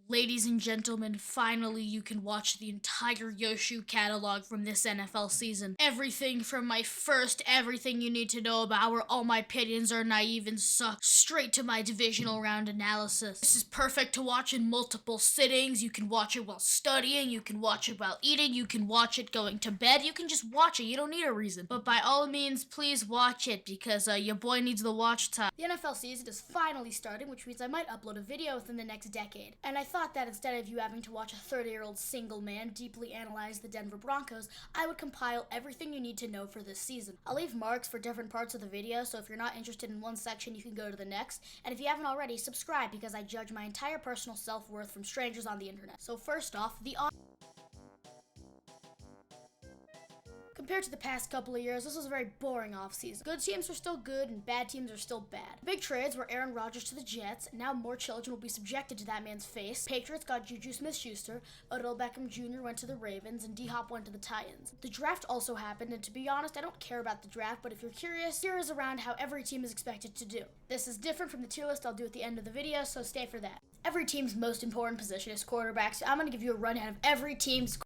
Ladies and gentlemen, finally you can watch the entire Yoshoos catalog from this NFL season. Everything from my first everything you need to know about where all my opinions are naive and suck, straight to my divisional round analysis. This is perfect to watch in multiple sittings. You can watch it while studying, you can watch it while eating, you can watch it going to bed, you can just watch it, you don't need a reason. But by all means, please watch it because your boy needs the watch time. The NFL season is finally starting, which means I might upload a video within the next decade. And I thought that instead of you having to watch a 30-year-old single man deeply analyze the Denver Broncos, I would compile everything you need to know for this season. I'll leave marks for different parts of the video, so if you're not interested in one section, you can go to the next. And if you haven't already, subscribe because I judge my entire personal self-worth from strangers on the internet. So first off, Compared to the past couple of years, this was a very boring offseason. Good teams are still good, and bad teams are still bad. Big trades were Aaron Rodgers to the Jets, and now more children will be subjected to that man's face. Patriots got Juju Smith-Schuster, Odell Beckham Jr. went to the Ravens, and D-Hop went to the Titans. The draft also happened, and to be honest, I don't care about the draft, but if you're curious, here is around how every team is expected to do. This is different from the tier list I'll do at the end of the video, so stay for that. Every team's most important position is quarterback, so I'm going to give you a rundown of every team's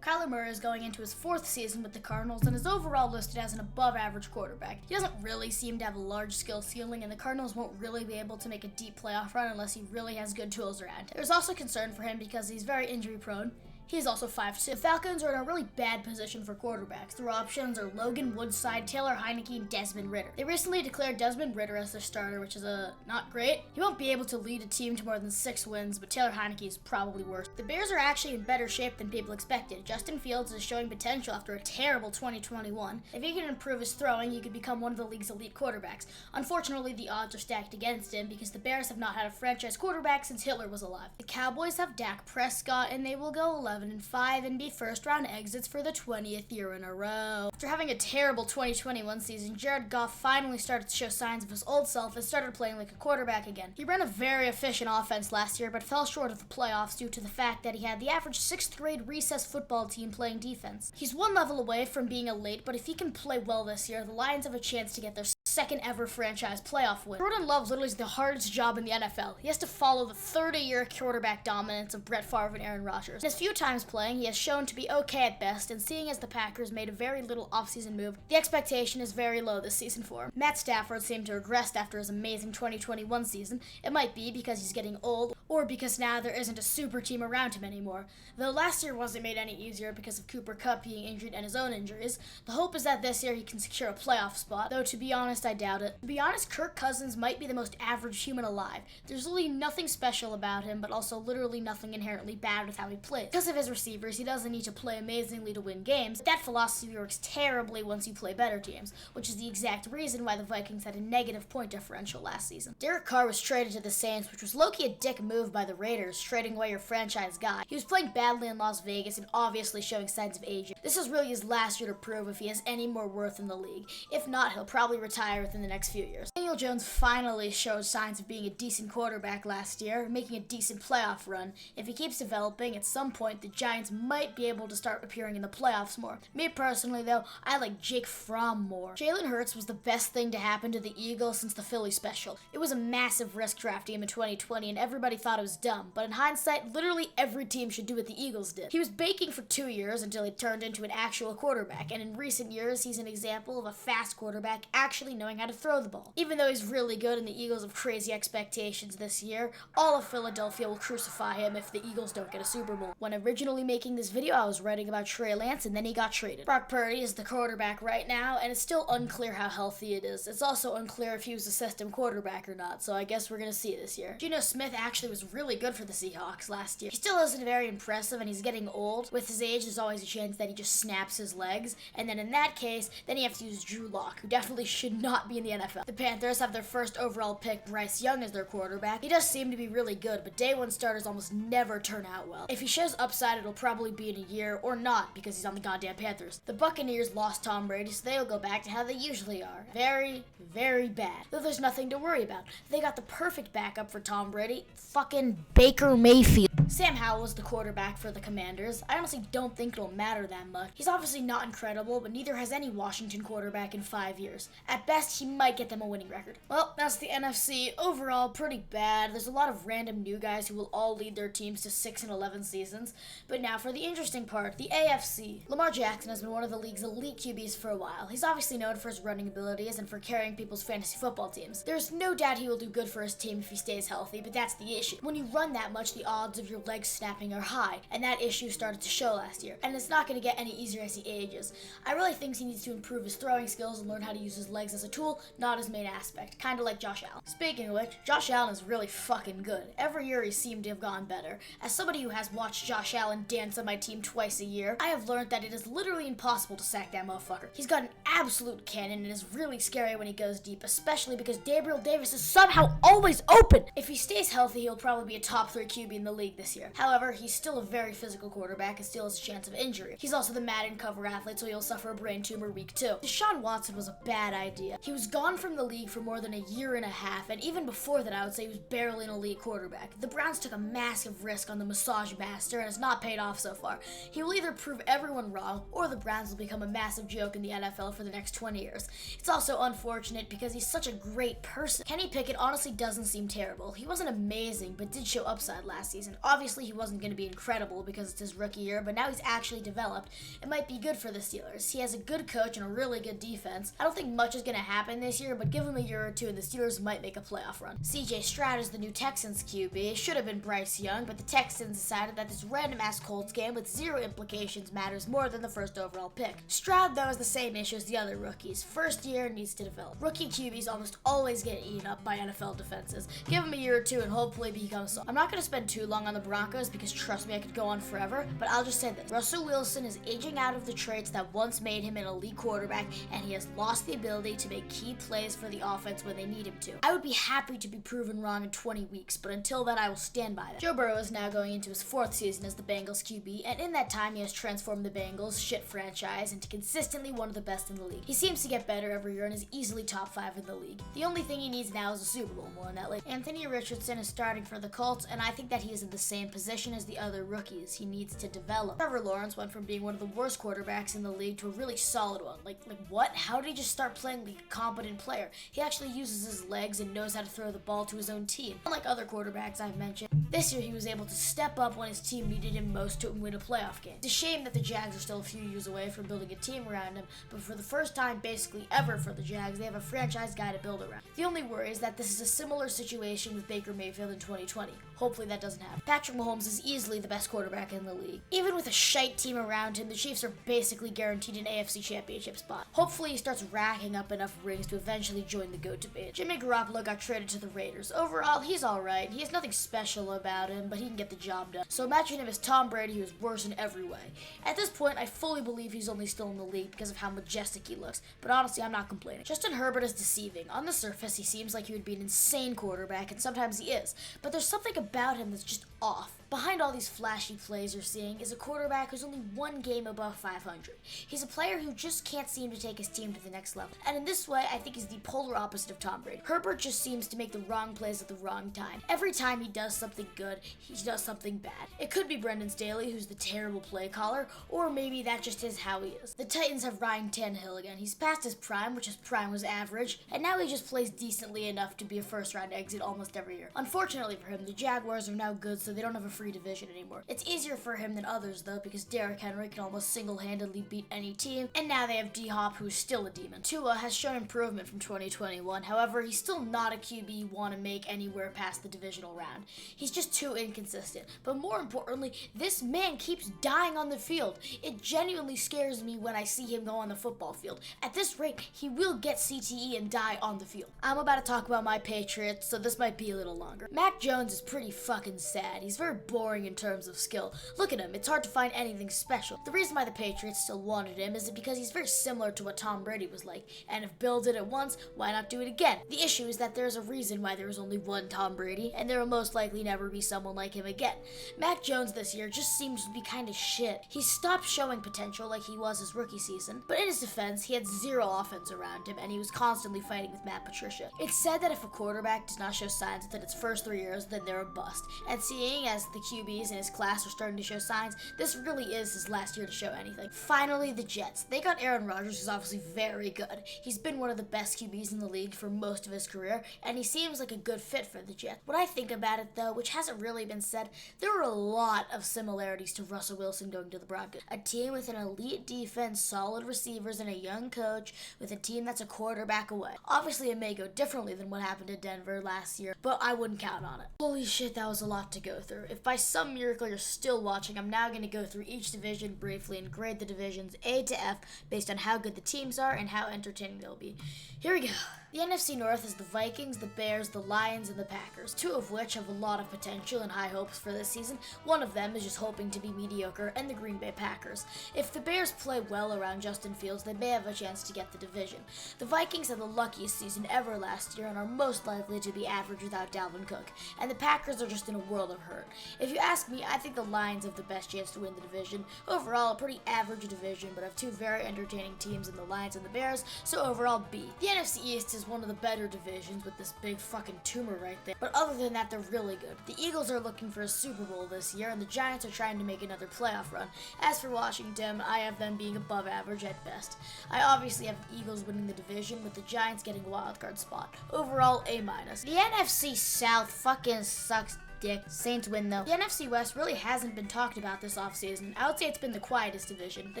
Kyler Murray is going into his fourth season with the Cardinals and is overall listed as an above-average quarterback. He doesn't really seem to have a large skill ceiling, and the Cardinals won't really be able to make a deep playoff run unless he really has good tools around him. There's also concern for him because he's very injury-prone. He's also 5'2". The Falcons are in a really bad position for quarterbacks. Their options are Logan Woodside, Taylor Heineke, and Desmond Ridder. They recently declared Desmond Ridder as their starter, which is not great. He won't be able to lead a team to more than 6 wins, but Taylor Heineke is probably worse. The Bears are actually in better shape than people expected. Justin Fields is showing potential after a terrible 2021. If he can improve his throwing, he could become one of the league's elite quarterbacks. Unfortunately, the odds are stacked against him because the Bears have not had a franchise quarterback since Hitler was alive. The Cowboys have Dak Prescott, and they will go 11-5 and be first-round exits for the 20th year in a row. After having a terrible 2021 season, Jared Goff finally started to show signs of his old self and started playing like a quarterback again. He ran a very efficient offense last year, but fell short of the playoffs due to the fact that he had the average 6th grade recess football team playing defense. He's one level away from being elite, but if he can play well this year, the Lions have a chance to get their second ever franchise playoff win. Jordan Love literally is the hardest job in the NFL. He has to follow the 30-year quarterback dominance of Brett Favre and Aaron Rodgers. In his few times playing, he has shown to be okay at best, and seeing as the Packers made a very little offseason move, the expectation is very low this season for him. Matt Stafford seemed to regress after his amazing 2021 season. It might be because he's getting old, or because now there isn't a super team around him anymore. Though last year wasn't made any easier because of Cooper Kupp being injured and his own injuries, the hope is that this year he can secure a playoff spot, though to be honest, I doubt it. To be honest, Kirk Cousins might be the most average human alive. There's really nothing special about him, but also literally nothing inherently bad with how he plays. Because of his receivers, he doesn't need to play amazingly to win games. That philosophy works terribly once you play better teams, which is the exact reason why the Vikings had a negative point differential last season. Derek Carr was traded to the Saints, which was low-key a dick move by the Raiders, trading away your franchise guy. He was playing badly in Las Vegas and obviously showing signs of aging. This is really his last year to prove if he has any more worth in the league. If not, he'll probably retire within the next few years. Daniel Jones finally showed signs of being a decent quarterback last year, making a decent playoff run. If he keeps developing, at some point the Giants might be able to start appearing in the playoffs more. Me personally though, I like Jake Fromm more. Jalen Hurts was the best thing to happen to the Eagles since the Philly special. It was a massive risk drafting him in 2020 and everybody thought it was dumb, but in hindsight, literally every team should do what the Eagles did. He was baking for 2 years until he turned into an actual quarterback, and in recent years he's an example of a fast quarterback actually knowing how to throw the ball. Even though he's really good and the Eagles have crazy expectations this year, all of Philadelphia will crucify him if the Eagles don't get a Super Bowl. When originally making this video, I was writing about Trey Lance and then he got traded. Brock Purdy is the quarterback right now, and it's still unclear how healthy it is. It's also unclear if he was a system quarterback or not, so I guess we're gonna see this year. Geno Smith actually was really good for the Seahawks last year. He still isn't very impressive and he's getting old. With his age, there's always a chance that he just snaps his legs, and then in that case, then you have to use Drew Lock, who definitely should not be in the NFL. The Panthers have their first overall pick, Bryce Young, as their quarterback. He does seem to be really good, but day one starters almost never turn out well. If he shows upside, it'll probably be in a year, or not, because he's on the goddamn Panthers. The Buccaneers lost Tom Brady, so they'll go back to how they usually are. Very, very bad. Though there's nothing to worry about. They got the perfect backup for Tom Brady, fucking Baker Mayfield. Sam Howell is the quarterback for the Commanders. I honestly don't think it'll matter that much. He's obviously not incredible, but neither has any Washington quarterback in 5 years. At best, best, he might get them a winning record. Well, that's the NFC. Overall, pretty bad. There's a lot of random new guys who will all lead their teams to 6-11 seasons. But now for the interesting part, the AFC. Lamar Jackson has been one of the league's elite QBs for a while. He's obviously known for his running abilities and for carrying people's fantasy football teams. There's no doubt he will do good for his team if he stays healthy, but that's the issue. When you run that much, the odds of your legs snapping are high, and that issue started to show last year. And it's not going to get any easier as he ages. I really think he needs to improve his throwing skills and learn how to use his legs as a tool, not his main aspect. Kinda like Josh Allen. Speaking of which, Josh Allen is really fucking good. Every year he seemed to have gotten better. As somebody who has watched Josh Allen dance on my team twice a year, I have learned that it is literally impossible to sack that motherfucker. He's got an absolute cannon and is really scary when he goes deep, especially because Gabriel Davis is somehow always open. If he stays healthy, he'll probably be a top 3 QB in the league this year. However, he's still a very physical quarterback and still has a chance of injury. He's also the Madden cover athlete, so he'll suffer a brain tumor week 2. Deshaun Watson was a bad idea. He was gone from the league for more than a year and a half, and even before that, I would say he was barely an elite quarterback. The Browns took a massive risk on the massage master and has not paid off so far. He will either prove everyone wrong, or the Browns will become a massive joke in the NFL for the next 20 years. It's also unfortunate because he's such a great person. Kenny Pickett honestly doesn't seem terrible. He wasn't amazing, but did show upside last season. Obviously, he wasn't going to be incredible because it's his rookie year, but now he's actually developed. It might be good for the Steelers. He has a good coach and a really good defense. I don't think much is going to happen this year, but give him a year or two and the Steelers might make a playoff run. CJ Stroud is the new Texans QB. It should have been Bryce Young, but the Texans decided that this random-ass Colts game with zero implications matters more than the first overall pick. Stroud, though, has the same issue as the other rookies. First year needs to develop. Rookie QBs almost always get eaten up by NFL defenses. Give him a year or two and hopefully become so. I'm not going to spend too long on the Broncos because trust me, I could go on forever, but I'll just say this. Russell Wilson is aging out of the traits that once made him an elite quarterback, and he has lost the ability to make key plays for the offense when they need him to. I would be happy to be proven wrong in 20 weeks, but until then I will stand by that. Joe Burrow is now going into his 4th season as the Bengals QB, and in that time he has transformed the Bengals, shit franchise, into consistently one of the best in the league. He seems to get better every year and is easily top 5 in the league. The only thing he needs now is a Super Bowl, more than that. Like, Anthony Richardson is starting for the Colts, and I think that he is in the same position as the other rookies. He needs to develop. Trevor Lawrence went from being one of the worst quarterbacks in the league to a really solid one. Like what? How did he just start playing like a competent player? He actually uses his legs and knows how to throw the ball to his own team. Unlike other quarterbacks I've mentioned, this year he was able to step up when his team needed him most to win a playoff game. It's a shame that the Jags are still a few years away from building a team around him, but for the first time basically ever for the Jags, they have a franchise guy to build around. The only worry is that this is a similar situation with Baker Mayfield in 2020. Hopefully that doesn't happen. Patrick Mahomes is easily the best quarterback in the league. Even with a shite team around him, the Chiefs are basically guaranteed an AFC championship spot. Hopefully he starts racking up enough rings to eventually join the GOAT debate. Jimmy Garoppolo got traded to the Raiders. Overall, he's alright. He has nothing special about him, but he can get the job done. So imagine him as Tom Brady, who is worse in every way. At this point, I fully believe he's only still in the league because of how majestic he looks, but honestly, I'm not complaining. Justin Herbert is deceiving. On the surface, he seems like he would be an insane quarterback, and sometimes he is, but there's something about him that's just off. Behind all these flashy plays you're seeing is a quarterback who's only one game above 500. He's a player who just can't seem to take his team to the next level. And in this way, I think he's the polar opposite of Tom Brady. Herbert just seems to make the wrong plays at the wrong time. Every time he does something good, he does something bad. It could be Brendan Staley, who's the terrible play caller, or maybe that just is how he is. The Titans have Ryan Tannehill again. He's past his prime, which his prime was average, and now he just plays decently enough to be a first-round exit almost every year. Unfortunately for him, the Jaguars are now good, so they don't have a free division anymore. It's easier for him than others, though, because Derrick Henry can almost single-handedly beat any team, and now they have D-Hop, who's still a demon. Tua has shown improvement from 2021, however, he's still not a QB you want to make anywhere past the divisional round. He's just too inconsistent, but more importantly, this man keeps dying on the field. It genuinely scares me when I see him go on the football field. At this rate, he will get CTE and die on the field. I'm about to talk about my Patriots, so this might be a little longer. Mac Jones is pretty fucking sad. He's very boring in terms of skill. Look at him, it's hard to find anything special. The reason why the Patriots still wanted him is because he's very similar to what Tom Brady was like, and if Bill did it once, why not do it again? The issue is that there's a reason why there was only one Tom Brady, and there will most likely never be someone like him again. Mac Jones this year just seems to be kind of shit. He stopped showing potential like he was his rookie season, but in his defense, he had zero offense around him, and he was constantly fighting with Matt Patricia. It's said that if a quarterback does not show signs within its first 3 years, then they're a bust, and seeing as the QBs in his class are starting to show signs, this really is his last year to show anything. Finally, the Jets. They got Aaron Rodgers, who's obviously very good. He's been one of the best QBs in the league for most of his career, and he seems like a good fit for the Jets. What I think about it, though, which hasn't really been said, there are a lot of similarities to Russell Wilson going to the Broncos. A team with an elite defense, solid receivers, and a young coach with a team that's a quarterback away. Obviously, it may go differently than what happened to Denver last year, but I wouldn't count on it. Holy shit, that was a lot to go through. If by some miracle you're still watching, I'm now going to go through each division briefly and grade the divisions A to F based on how good the teams are and how entertaining they'll be. Here we go. The NFC North is the Vikings, the Bears, the Lions, and the Packers, two of which have a lot of potential and high hopes for this season. One of them is just hoping to be mediocre, and the Green Bay Packers. If the Bears play well around Justin Fields, they may have a chance to get the division. The Vikings had the luckiest season ever last year and are most likely to be average without Dalvin Cook, and the Packers are just in a world of hurt. If you ask me, I think the Lions have the best chance to win the division. Overall, a pretty average division, but have two very entertaining teams in the Lions and the Bears, so overall B. The NFC East is one of the better divisions with this big fucking tumor right there, but other than that, they're really good. The Eagles are looking for a Super Bowl this year, and the Giants are trying to make another playoff run. As for Washington, I have them being above average at best. I obviously have the Eagles winning the division, with the Giants getting a wildcard spot. Overall, A-. The NFC South fucking sucks dick. Saints win though. The NFC West really hasn't been talked about this offseason. I would say it's been the quietest division. The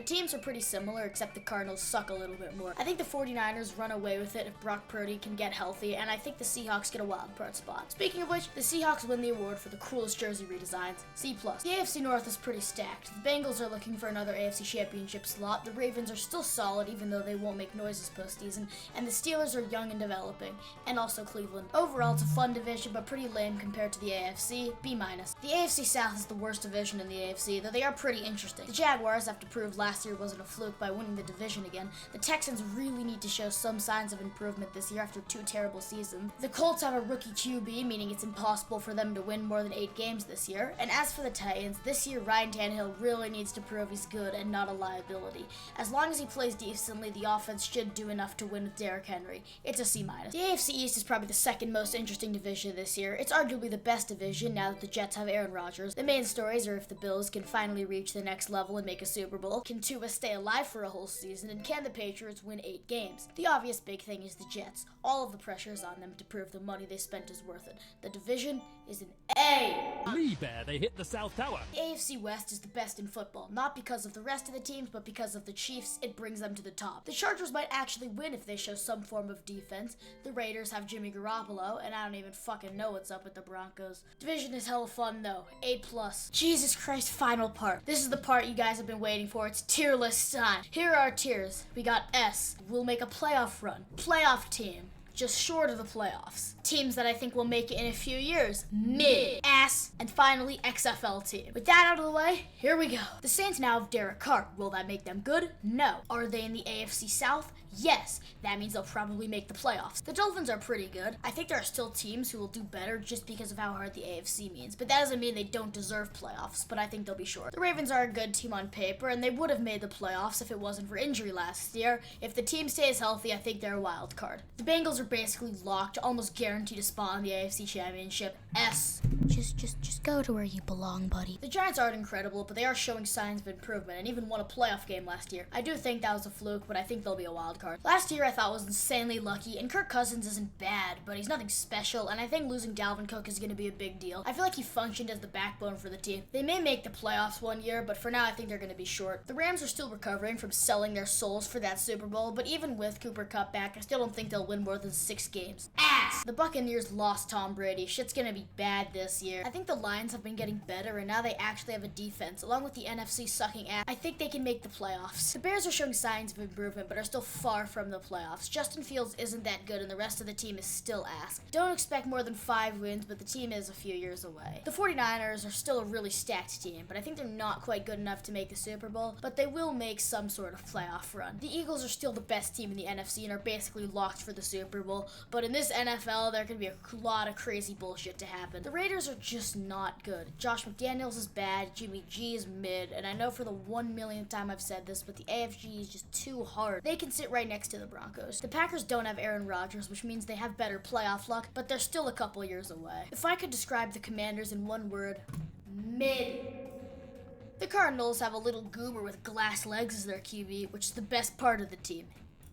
teams are pretty similar, except the Cardinals suck a little bit more. I think the 49ers run away with it if Brock Purdy can get healthy, and I think the Seahawks get a wildcard spot. Speaking of which, the Seahawks win the award for the coolest jersey redesigns, C+. The AFC North is pretty stacked. The Bengals are looking for another AFC Championship slot. The Ravens are still solid, even though they won't make noises postseason, and the Steelers are young and developing, and also Cleveland. Overall, it's a fun division, but pretty lame compared to the AFC. B-. The AFC South is the worst division in the AFC, though they are pretty interesting. The Jaguars have to prove last year wasn't a fluke by winning the division again. The Texans really need to show some signs of improvement this year after 2 terrible seasons. The Colts have a rookie QB, meaning it's impossible for them to win more than 8 games this year. And as for the Titans, this year Ryan Tannehill really needs to prove he's good and not a liability. As long as he plays decently, the offense should do enough to win with Derrick Henry. It's a C-. The AFC East is probably the second most interesting division this year. It's arguably the best division now that the Jets have Aaron Rodgers. The main stories are if the Bills can finally reach the next level and make a Super Bowl, can Tua stay alive for a whole season, and can the Patriots win 8 games? The obvious big thing is the Jets. All of the pressure is on them to prove the money they spent is worth it. The division is an A. Lee Bear, they hit the South Tower. The AFC West is the best in football, not because of the rest of the teams, but because of the Chiefs. It brings them to the top. The Chargers might actually win if they show some form of defense. The Raiders have Jimmy Garoppolo, and I don't even fucking know what's up with the Broncos. Division is hella fun though. A+. Jesus Christ, final part. This is the part you guys have been waiting for. It's tier list time. Here are our tiers. We got S. We'll make a playoff run. Playoff team. Just short of the playoffs. Teams that I think will make it in a few years. Mid. Ass. And finally, XFL team. With that out of the way, here we go. The Saints now have Derek Carr. Will that make them good? No. Are they in the AFC South? Yes. That means they'll probably make the playoffs. The Dolphins are pretty good. I think there are still teams who will do better just because of how hard the AFC means. But that doesn't mean they don't deserve playoffs, but I think they'll be short. The Ravens are a good team on paper, and they would have made the playoffs if it wasn't for injury last year. If the team stays healthy, I think they're a wild card. The Bengals are basically locked, almost guaranteed to spot in the AFC Championship. S. Just go to where you belong, buddy. The Giants aren't incredible, but they are showing signs of improvement and even won a playoff game last year. I do think that was a fluke, but I think they'll be a wild card. Last year I thought was insanely lucky, and Kirk Cousins isn't bad, but he's nothing special, and I think losing Dalvin Cook is going to be a big deal. I feel like he functioned as the backbone for the team. They may make the playoffs one year, but for now I think they're going to be short. The Rams are still recovering from selling their souls for that Super Bowl, but even with Cooper Kupp back, I still don't think they'll win more than 6 games. Ass! The Buccaneers lost Tom Brady. Shit's going to be bad this year. I think the Lions have been getting better, and now they actually have a defense. Along with the NFC sucking ass, I think they can make the playoffs. The Bears are showing signs of improvement, but are still far from the playoffs. Justin Fields isn't that good, and the rest of the team is still ass. Don't expect more than 5 wins, but the team is a few years away. The 49ers are still a really stacked team, but I think they're not quite good enough to make the Super Bowl, but they will make some sort of playoff run. The Eagles are still the best team in the NFC and are basically locked for the Super Bowl, but in this NFL, there can be a lot of crazy bullshit to happen. The Raiders are just not good. Josh McDaniels is bad, Jimmy G is mid, and I know for the 1 millionth time I've said this, but the AFG is just too hard. They can sit right next to the Broncos. The Packers don't have Aaron Rodgers, which means they have better playoff luck, but they're still a couple years away. If I could describe the Commanders in one word, mid. The Cardinals have a little goober with glass legs as their QB, which is the best part of the team.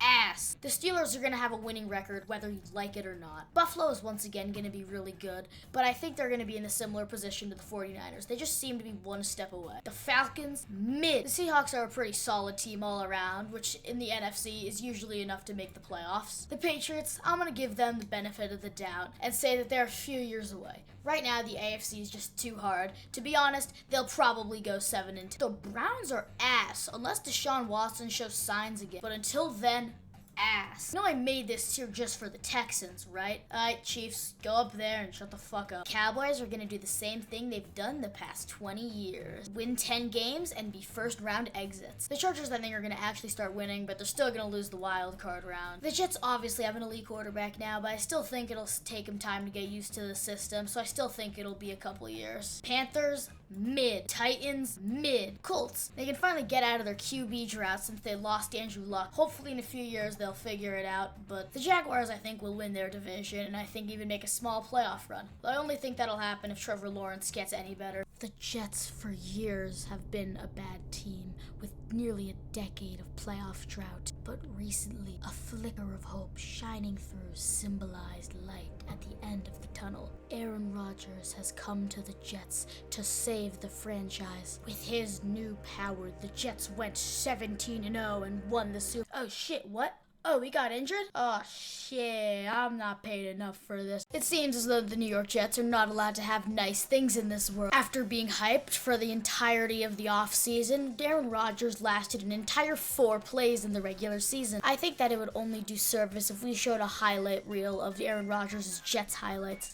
Ass. The Steelers are going to have a winning record whether you like it or not. Buffalo is once again going to be really good, but I think they're going to be in a similar position to the 49ers. They just seem to be one step away. The Falcons, mid. The Seahawks are a pretty solid team all around, which in the NFC is usually enough to make the playoffs. The Patriots, I'm going to give them the benefit of the doubt and say that they're a few years away. Right now, the AFC is just too hard. To be honest, they'll probably go 7-2. The Browns are ass, unless Deshaun Watson shows signs again. But until then, ass. You know I made this tier just for the Texans, right? Alright, Chiefs, go up there and shut the fuck up. Cowboys are gonna do the same thing they've done the past 20 years. Win 10 games and be first round exits. The Chargers, I think, are gonna actually start winning, but they're still gonna lose the wild card round. The Jets obviously have an elite quarterback now, but I still think it'll take them time to get used to the system, so I still think it'll be a couple years. Panthers, mid. Titans, mid. Colts, they can finally get out of their QB drought since they lost Andrew Luck. Hopefully in a few years they'll figure it out, but the Jaguars, I think, will win their division and I think even make a small playoff run. I only think that'll happen if Trevor Lawrence gets any better. The Jets for years have been a bad team with nearly a decade of playoff drought, but recently a flicker of hope shining through symbolized light at the end of the tunnel. Aaron Rodgers has come to the Jets to save the franchise. With his new power, the Jets went 17-0 and won the Super. Oh shit, what? Oh, he got injured? Oh shit, I'm not paid enough for this. It seems as though the New York Jets are not allowed to have nice things in this world. After being hyped for the entirety of the offseason, Aaron Rodgers lasted an entire 4 plays in the regular season. I think that it would only do service if we showed a highlight reel of Aaron Rodgers' Jets highlights.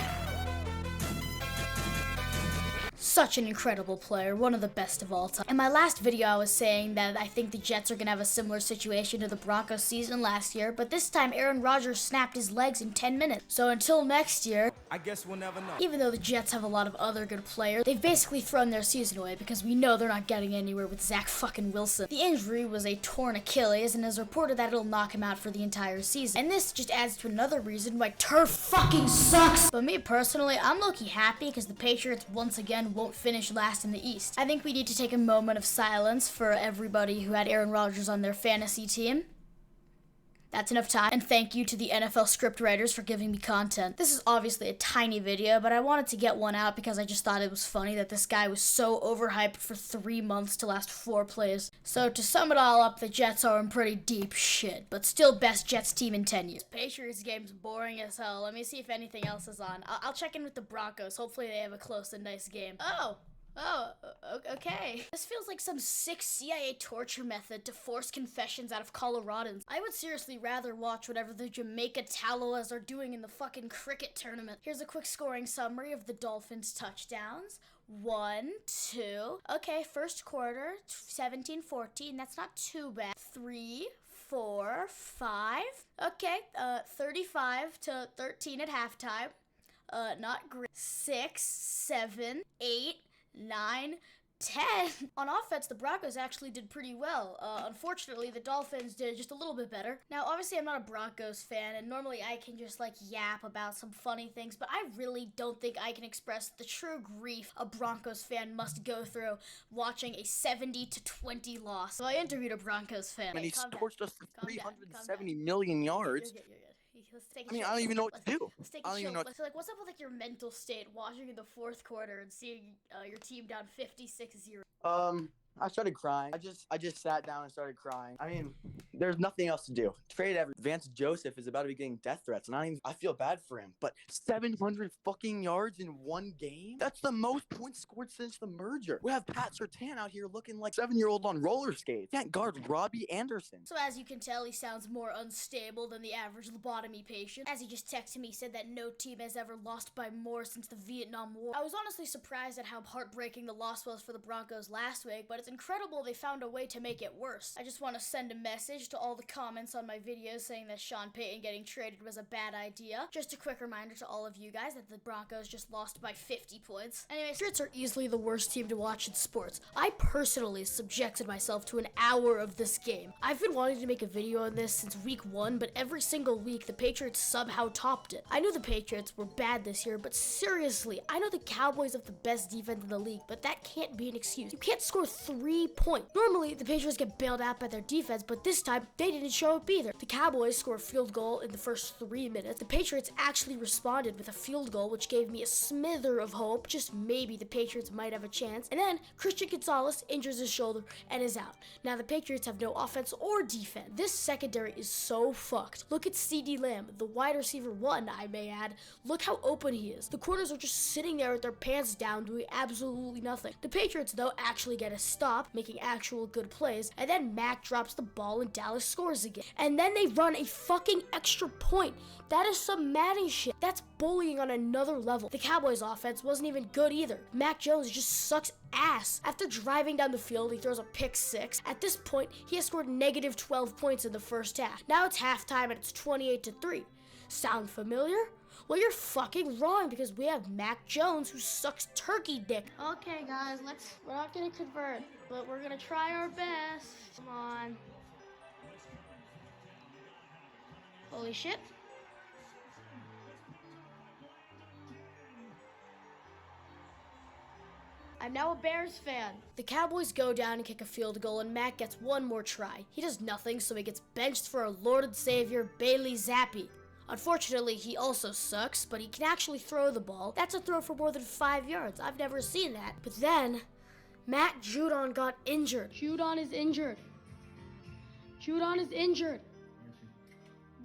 Such an incredible player, one of the best of all time. In my last video, I was saying that I think the Jets are going to have a similar situation to the Broncos season last year, but this time Aaron Rodgers snapped his legs in 10 minutes. So until next year, I guess we'll never know. Even though the Jets have a lot of other good players, they've basically thrown their season away because we know they're not getting anywhere with Zach fucking Wilson. The injury was a torn Achilles and is reported that it'll knock him out for the entire season. And this just adds to another reason why turf fucking sucks. But me personally, I'm low-key happy because the Patriots once again won't finish last in the East. I think we need to take a moment of silence for everybody who had Aaron Rodgers on their fantasy team. That's enough time, and thank you to the NFL scriptwriters for giving me content. This is obviously a tiny video, but I wanted to get one out because I just thought it was funny that this guy was so overhyped for 3 months to last 4 plays. So to sum it all up, the Jets are in pretty deep shit, but still best Jets team in 10 years. Patriots game's boring as hell. Let me see if anything else is on. I'll check in with the Broncos. Hopefully they have a close and nice game. Oh, okay. This feels like some sick CIA torture method to force confessions out of Coloradans. I would seriously rather watch whatever the Jamaica Tallowahs are doing in the fucking cricket tournament. Here's a quick scoring summary of the Dolphins' touchdowns. 1, 2. Okay, first quarter, 17-14. That's not too bad. 3, 4, 5. Okay, 35-13 at halftime. Not great. 6, 7, 8, 9, 10. On offense, the Broncos actually did pretty well. Unfortunately, the Dolphins did just a little bit better. Now, obviously, I'm not a Broncos fan, and normally I can just, yap about some funny things, but I really don't think I can express the true grief a Broncos fan must go through watching a 70-20 loss. So I interviewed a Broncos fan. And he torched us for 370 million yards. You're good. Let's take a I mean, chill. I don't even know what to do. Let's take a I don't chill. even know what So, what's up with your mental state watching in the fourth quarter and seeing your team down 56-0? I started crying. I just sat down and started crying. I mean, there's nothing else to do. Vance Joseph is about to be getting death threats, and I feel bad for him. But 700 fucking yards in one game? That's the most points scored since the merger. We have Pat Surtain out here looking like 7-year-old on roller skates. Can't guard Robbie Anderson. So as you can tell, he sounds more unstable than the average lobotomy patient. As he just texted me, he said that no team has ever lost by more since the Vietnam War. I was honestly surprised at how heartbreaking the loss was for the Broncos last week, but it's incredible they found a way to make it worse. I just want to send a message apologies to all the comments on my videos saying that Sean Payton getting traded was a bad idea. Just a quick reminder to all of you guys that the Broncos just lost by 50 points. Anyways, Patriots are easily the worst team to watch in sports. I personally subjected myself to an hour of this game. I've been wanting to make a video on this since week 1, but every single week the Patriots somehow topped it. I knew the Patriots were bad this year, but seriously, I know the Cowboys have the best defense in the league, but that can't be an excuse. You can't score 3 points. Normally, the Patriots get bailed out by their defense, but this time, they didn't show up either. The Cowboys scored a field goal in the first 3 minutes. The Patriots actually responded with a field goal, which gave me a smither of hope. Just maybe the Patriots might have a chance. And then, Christian Gonzalez injures his shoulder and is out. Now, the Patriots have no offense or defense. This secondary is so fucked. Look at CeeDee Lamb, the wide receiver 1, I may add. Look how open he is. The corners are just sitting there with their pants down doing absolutely nothing. The Patriots, though, actually get a stop, making actual good plays, and then Mac drops the ball and Dallas scores again. And then they run a fucking extra point. That is some Madden shit. That's bullying on another level. The Cowboys offense wasn't even good either. Mac Jones just sucks ass. After driving down the field, he throws a pick 6. At this point, he has scored negative 12 points in the first half. Now it's halftime and it's 28-3. Sound familiar? Well, you're fucking wrong because we have Mac Jones who sucks turkey dick. Okay, guys, we're not gonna convert, but we're gonna try our best. Come on. Holy shit. I'm now a Bears fan. The Cowboys go down and kick a field goal, and Mac gets one more try. He does nothing, so he gets benched for our Lord and Savior, Bailey Zappi. Unfortunately, he also sucks, but he can actually throw the ball. That's a throw for more than 5 yards. I've never seen that. But then, Matt Judon got injured. Judon is injured. Judon is injured.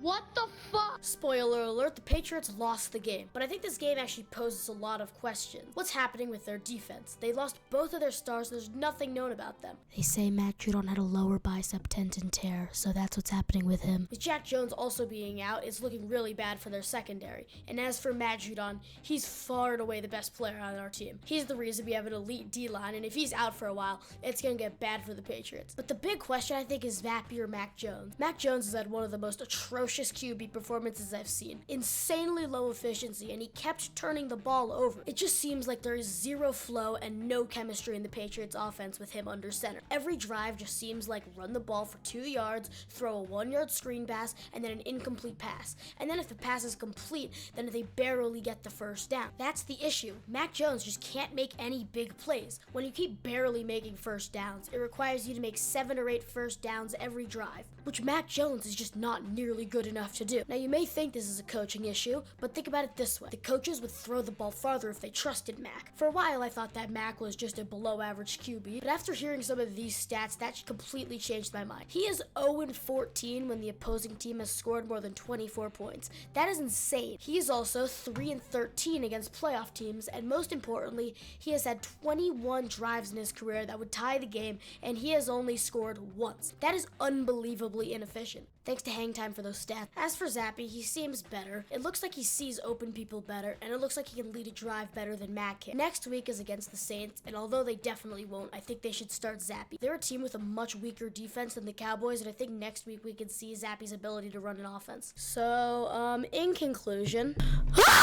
What the fuck? Spoiler alert, the Patriots lost the game. But I think this game actually poses a lot of questions. What's happening with their defense? They lost both of their stars, and there's nothing known about them. They say Matt Judon had a lower bicep tendon tear, so that's what's happening with him. With Jack Jones also being out, it's looking really bad for their secondary. And as for Matt Judon, he's far and away the best player on our team. He's the reason we have an elite D-line, and if he's out for a while, it's gonna get bad for the Patriots. But the big question, I think, is Zappy or Mac Jones. Mac Jones has had one of the most atrocious QB performances I've seen. Insanely low efficiency, and he kept turning the ball over. It just seems like there is zero flow and no chemistry in the Patriots offense with him under center. Every drive just seems like run the ball for 2 yards, throw a 1-yard screen pass, and then an incomplete pass. And then if the pass is complete, then they barely get the first down. That's the issue. Mac Jones just can't make any big plays. When you keep barely making first downs, it requires you to make 7 or 8 first downs every drive, which Mac Jones is just not nearly good enough to do. Now, you may think this is a coaching issue, but think about it this way. The coaches would throw the ball farther if they trusted Mac. For a while, I thought that Mac was just a below-average QB, but after hearing some of these stats, that completely changed my mind. He is 0-14 when the opposing team has scored more than 24 points. That is insane. He is also 3-13 against playoff teams, and most importantly, he has had 21 drives in his career that would tie the game, and he has only scored once. That is unbelievably inefficient. Thanks to Hang Time for those stats. As for Zappy, he seems better. It looks like he sees open people better, and it looks like he can lead a drive better than Mac can. Next week is against the Saints, and although they definitely won't, I think they should start Zappy. They're a team with a much weaker defense than the Cowboys, and I think next week we can see Zappy's ability to run an offense. So, in conclusion,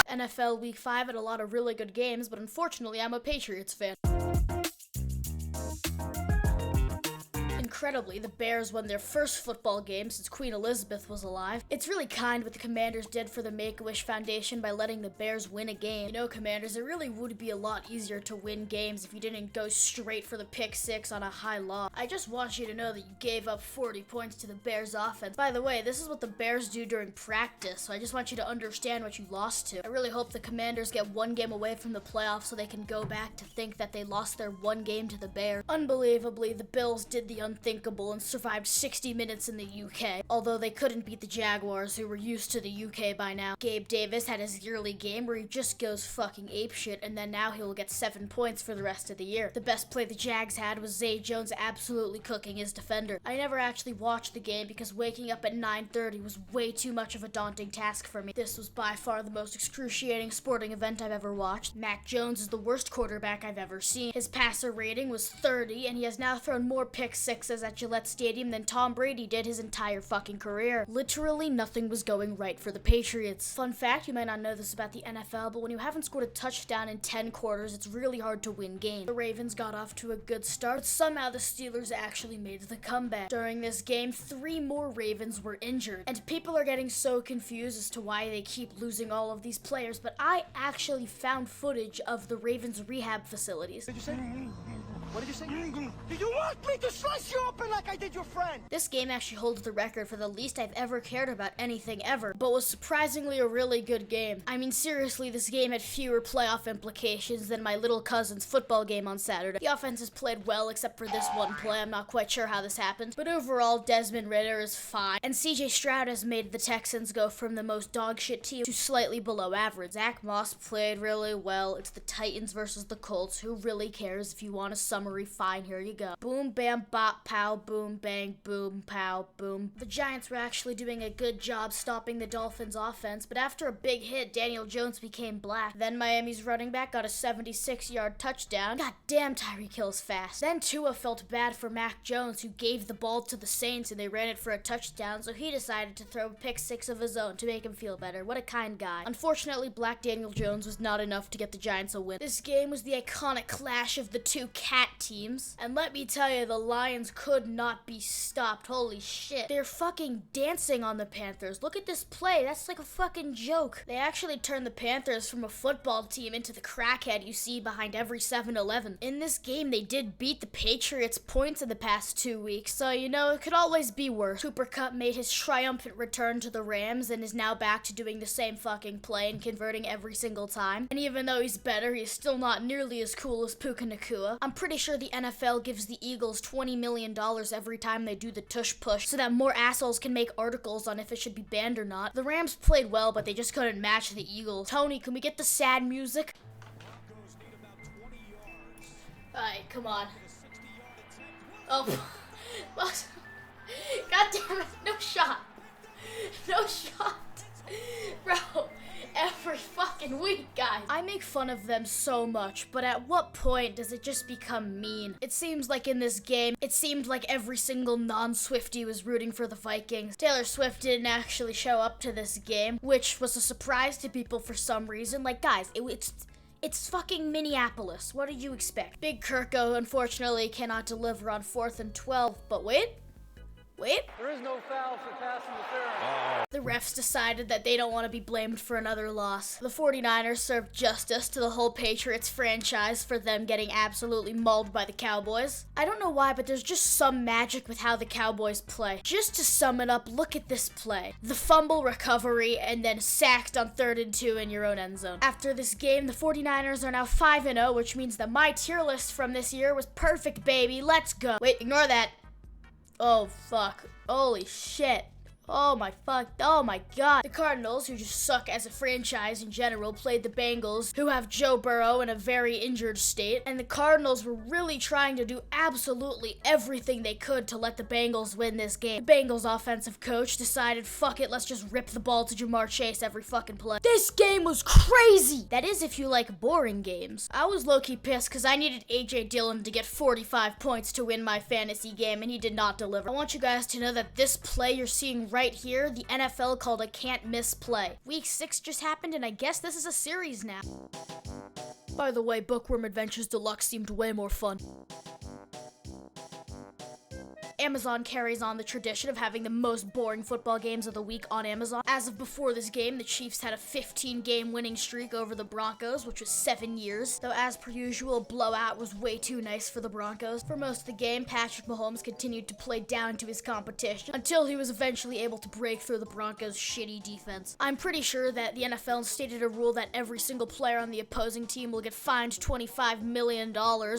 NFL Week 5 had a lot of really good games, but unfortunately, I'm a Patriots fan. Incredibly, the Bears won their first football game since Queen Elizabeth was alive. It's really kind what the Commanders did for the Make-A-Wish Foundation by letting the Bears win a game. You know, Commanders, it really would be a lot easier to win games if you didn't go straight for the pick 6 on a high lob. I just want you to know that you gave up 40 points to the Bears offense. By the way, this is what the Bears do during practice, so I just want you to understand what you lost to. I really hope the Commanders get one game away from the playoffs so they can go back to think that they lost their one game to the Bears. Unbelievably, the Bills did the unthinkable and survived 60 minutes in the UK, although they couldn't beat the Jaguars, who were used to the UK by now. Gabe Davis had his yearly game where he just goes fucking apeshit, and then now he will get 7 points for the rest of the year. The best play the Jags had was Zay Jones absolutely cooking his defender. I never actually watched the game because waking up at 9:30 was way too much of a daunting task for me. This was by far the most excruciating sporting event I've ever watched. Mac Jones is the worst quarterback I've ever seen. His passer rating was 30, and he has now thrown more pick 6s passes at Gillette Stadium than Tom Brady did his entire fucking career. Literally nothing was going right for the Patriots. Fun fact, you might not know this about the NFL, but when you haven't scored a touchdown in 10 quarters, it's really hard to win games. The Ravens got off to a good start, but somehow the Steelers actually made the comeback. During this game, 3 more Ravens were injured, and people are getting so confused as to why they keep losing all of these players, but I actually found footage of the Ravens rehab facilities. Did you say? What did you say? Do you want me to slice you open like I did your friend? This game actually holds the record for the least I've ever cared about anything ever, but was surprisingly a really good game. I mean, seriously, this game had fewer playoff implications than my little cousin's football game on Saturday. The offenses played well except for this one play. I'm not quite sure how this happened, but overall, Desmond Ridder is fine, and CJ Stroud has made the Texans go from the most dogshit team to slightly below average. Zach Moss played really well. It's the Titans versus the Colts. Who really cares? If you want a summary, fine, here you go. Boom, bam, bop, pow, boom, bang, boom, pow, boom. The Giants were actually doing a good job stopping the Dolphins' offense, but after a big hit, Daniel Jones became black. Then Miami's running back got a 76-yard touchdown. God damn, Tyreek Hill's fast. Then Tua felt bad for Mac Jones, who gave the ball to the Saints and they ran it for a touchdown, so he decided to throw a pick 6 of his own to make him feel better. What a kind guy. Unfortunately, black Daniel Jones was not enough to get the Giants a win. This game was the iconic clash of the two cat teams, and let me tell you, the Lions could not be stopped. Holy shit. They're fucking dancing on the Panthers. Look at this play. That's like a fucking joke. They actually turned the Panthers from a football team into the crackhead you see behind every 7-Eleven. In this game, they did beat the Patriots points in the past 2 weeks, so you know, it could always be worse. Cooper Kupp made his triumphant return to the Rams and is now back to doing the same fucking play and converting every single time. And even though he's better, he's still not nearly as cool as Puka Nacua. I'm pretty sure the NFL gives the Eagles $20 million every time they do the tush push so that more assholes can make articles on if it should be banned or not. The Rams played well, but they just couldn't match the Eagles. Tony, can we get the sad music? Alright, come on. Oh, what? God damn it, no shot. No shot. Bro, every fucking week, guys. I make fun of them so much, but at what point does it just become mean? It seems like in this game, it seemed like every single non-Swiftie was rooting for the Vikings. Taylor Swift didn't actually show up to this game, which was a surprise to people for some reason. Like, guys, it's fucking Minneapolis. What did you expect? Big Kirko, unfortunately, cannot deliver on 4th and 12, but wait. There is no foul for pass interference. The refs decided that they don't want to be blamed for another loss. The 49ers served justice to the whole Patriots franchise for them getting absolutely mauled by the Cowboys. I don't know why, but there's just some magic with how the Cowboys play. Just to sum it up, look at this play. The fumble recovery and then sacked on 3rd and 2 in your own end zone. After this game, the 49ers are now 5-0, which means that my tier list from this year was perfect, baby. Let's go. Wait, ignore that. Oh, fuck. Holy shit. Oh my god. The Cardinals, who just suck as a franchise in general, played the Bengals, who have Joe Burrow in a very injured state, and the Cardinals were really trying to do absolutely everything they could to let the Bengals win this game. The Bengals offensive coach decided, fuck it, let's just rip the ball to Jamar Chase every fucking play. This game was crazy! That is if you like boring games. I was low-key pissed because I needed AJ Dillon to get 45 points to win my fantasy game, and he did not deliver. I want you guys to know that this play you're seeing right here, the NFL called a can't miss play. Week 6 just happened, and I guess this is a series now. By the way, Bookworm Adventures Deluxe seemed way more fun. Amazon carries on the tradition of having the most boring football games of the week on Amazon. As of before this game, the Chiefs had a 15-game winning streak over the Broncos, which was 7 years. Though as per usual, blowout was way too nice for the Broncos. For most of the game, Patrick Mahomes continued to play down to his competition until he was eventually able to break through the Broncos' shitty defense. I'm pretty sure that the NFL stated a rule that every single player on the opposing team will get fined $25 million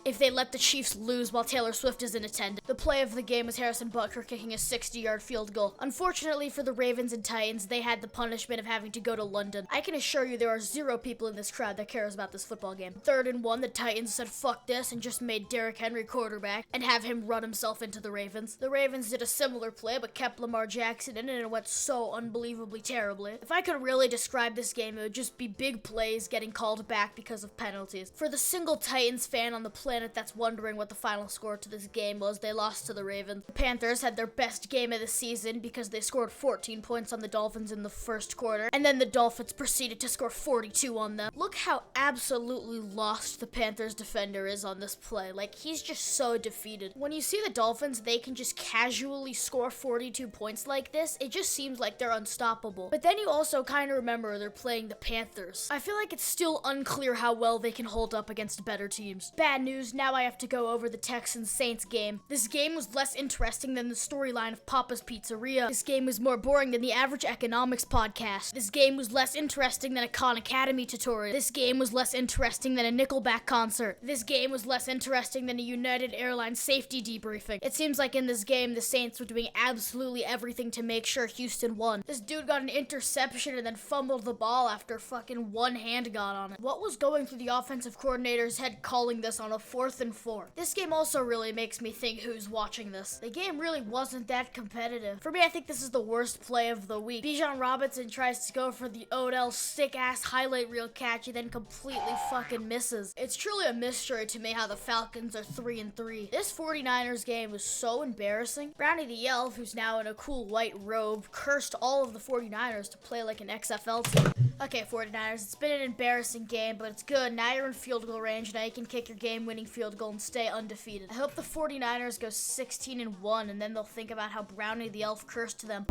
if they let the Chiefs lose while Taylor Swift is in attendance. The play of the game was Harrison Butker kicking a 60-yard field goal. Unfortunately for the Ravens and Titans, they had the punishment of having to go to London. I can assure you there are 0 people in this crowd that cares about this football game. 3rd and 1, the Titans said fuck this and just made Derrick Henry quarterback and have him run himself into the Ravens. The Ravens did a similar play but kept Lamar Jackson in, and it went so unbelievably terribly. If I could really describe this game, it would just be big plays getting called back because of penalties. For the single Titans fan on the planet that's wondering what the final score to this game was, they lost to the Ravens. Dolphins. The Panthers had their best game of the season because they scored 14 points on the Dolphins in the first quarter, and then the Dolphins proceeded to score 42 on them. Look how absolutely lost the Panthers defender is on this play. Like, he's just so defeated. When you see the Dolphins, they can just casually score 42 points like this. It just seems like they're unstoppable. But then you also kind of remember they're playing the Panthers. I feel like it's still unclear how well they can hold up against better teams. Bad news, now I have to go over the Texans-Saints game. This game was less interesting than the storyline of Papa's Pizzeria. This game was more boring than the average economics podcast. This game was less interesting than a Khan Academy tutorial. This game was less interesting than a Nickelback concert. This game was less interesting than a United Airlines safety debriefing. It seems like in this game, the Saints were doing absolutely everything to make sure Houston won. This dude got an interception and then fumbled the ball after fucking one hand got on it. What was going through the offensive coordinator's head calling this on a 4th and 4? This game also really makes me think who's watching this. The game really wasn't that competitive. For me, I think this is the worst play of the week. Bijan Robinson tries to go for the Odell stick-ass highlight reel catch and then completely fucking misses. It's truly a mystery to me how the Falcons are 3-3. This 49ers game was so embarrassing. Brownie the Elf, who's now in a cool white robe, cursed all of the 49ers to play like an XFL team. Okay, 49ers, it's been an embarrassing game, but it's good. Now you're in field goal range. Now you can kick your game-winning field goal and stay undefeated. I hope the 49ers go 16-1, and then they'll think about how Brownie the Elf cursed them.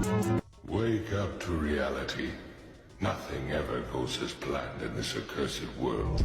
Wake up to reality. Nothing ever goes as planned in this accursed world.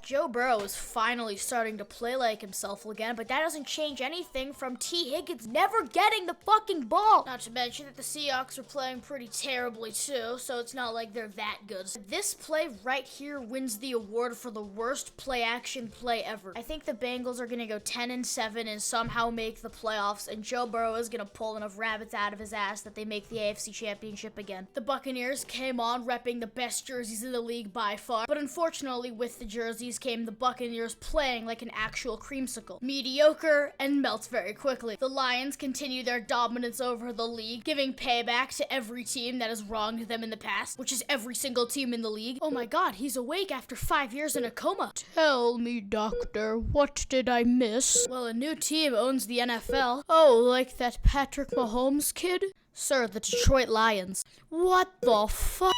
Joe Burrow is finally starting to play like himself again, but that doesn't change anything from T. Higgins never getting the fucking ball. Not to mention that the Seahawks are playing pretty terribly too, so it's not like they're that good. This play right here wins the award for the worst play-action play ever. I think the Bengals are gonna go 10-7 and somehow make the playoffs, and Joe Burrow is gonna pull enough rabbits out of his ass that they make the AFC Championship again. The Buccaneers came on repping the best jerseys in the league by far, but unfortunately with the jerseys came the Buccaneers playing like an actual creamsicle. Mediocre and melts very quickly. The Lions continue their dominance over the league, giving payback to every team that has wronged them in the past, which is every single team in the league. Oh my god, he's awake after 5 years in a coma. Tell me, doctor, what did I miss? Well, a new team owns the NFL. Oh, like that Patrick Mahomes kid? Sir, the Detroit Lions. What the fuck?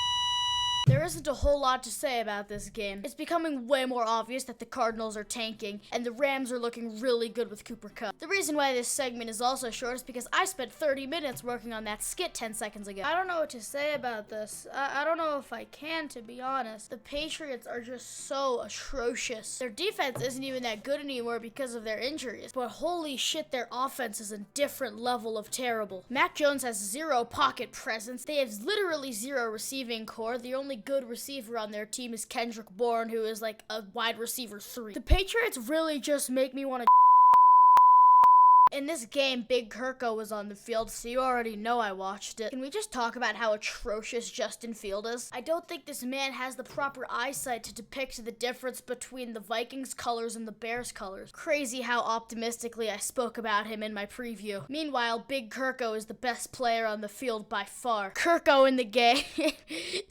There isn't a whole lot to say about this game. It's becoming way more obvious that the Cardinals are tanking, and the Rams are looking really good with Cooper Kupp. The reason why this segment is also short is because I spent 30 minutes working on that skit 10 seconds ago. I don't know what to say about this. I don't know if I can, to be honest. The Patriots are just so atrocious. Their defense isn't even that good anymore because of their injuries, but holy shit, their offense is a different level of terrible. Mac Jones has zero pocket presence. They have literally zero receiving core. The only good receiver on their team is Kendrick Bourne, who is like a wide receiver 3. The Patriots really just make me want to. In this game, Big Kirko was on the field, so you already know I watched it. Can we just talk about how atrocious Justin Field is? I don't think this man has the proper eyesight to depict the difference between the Vikings colors and the Bears colors. Crazy how optimistically I spoke about him in my preview. Meanwhile, Big Kirko is the best player on the field by far. Kirko and the gang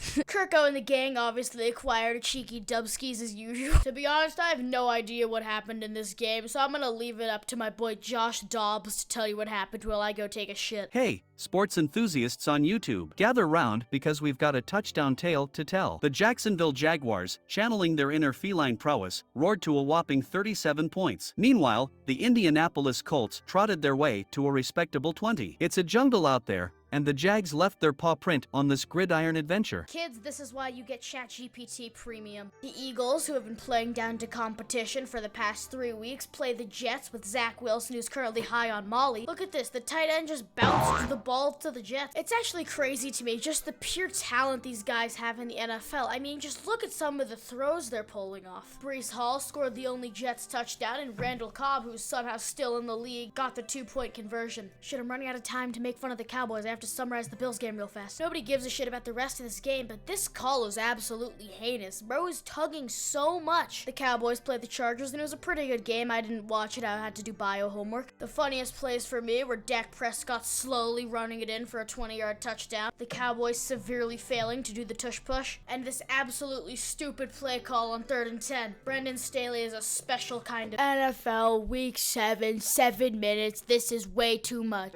Kirko and the gang obviously acquired a cheeky dubskis as usual. To be honest, I have no idea what happened in this game, so I'm gonna leave it up to my boy Josh Dobbs to tell you what happened while I go take a shit. Hey, sports enthusiasts on YouTube, gather round because we've got a touchdown tale to tell. The Jacksonville Jaguars, channeling their inner feline prowess, roared to a whopping 37 points. Meanwhile, the Indianapolis Colts trotted their way to a respectable 20. It's a jungle out there, and the Jags left their paw print on this gridiron adventure. Kids, this is why you get ChatGPT Premium. The Eagles, who have been playing down to competition for the past 3 weeks, play the Jets with Zach Wilson, who's currently high on Molly. Look at this, the tight end just bounced the ball to the Jets. It's actually crazy to me, just the pure talent these guys have in the NFL. I mean, just look at some of the throws they're pulling off. Breece Hall scored the only Jets touchdown, and Randall Cobb, who's somehow still in the league, got the 2-point conversion. Shit, I'm running out of time to make fun of the Cowboys. I have to to summarize the Bills game real fast. Nobody gives a shit about the rest of this game, but this call is absolutely heinous. Bro is tugging so much. The Cowboys played the Chargers, and it was a pretty good game. I didn't watch it. I had to do bio homework. The funniest plays for me were Dak Prescott slowly running it in for a 20-yard touchdown, the Cowboys severely failing to do the tush push, and this absolutely stupid play call on 3rd and 10. Brendan Staley is a special kind of NFL Week 7, 7 minutes. This is way too much.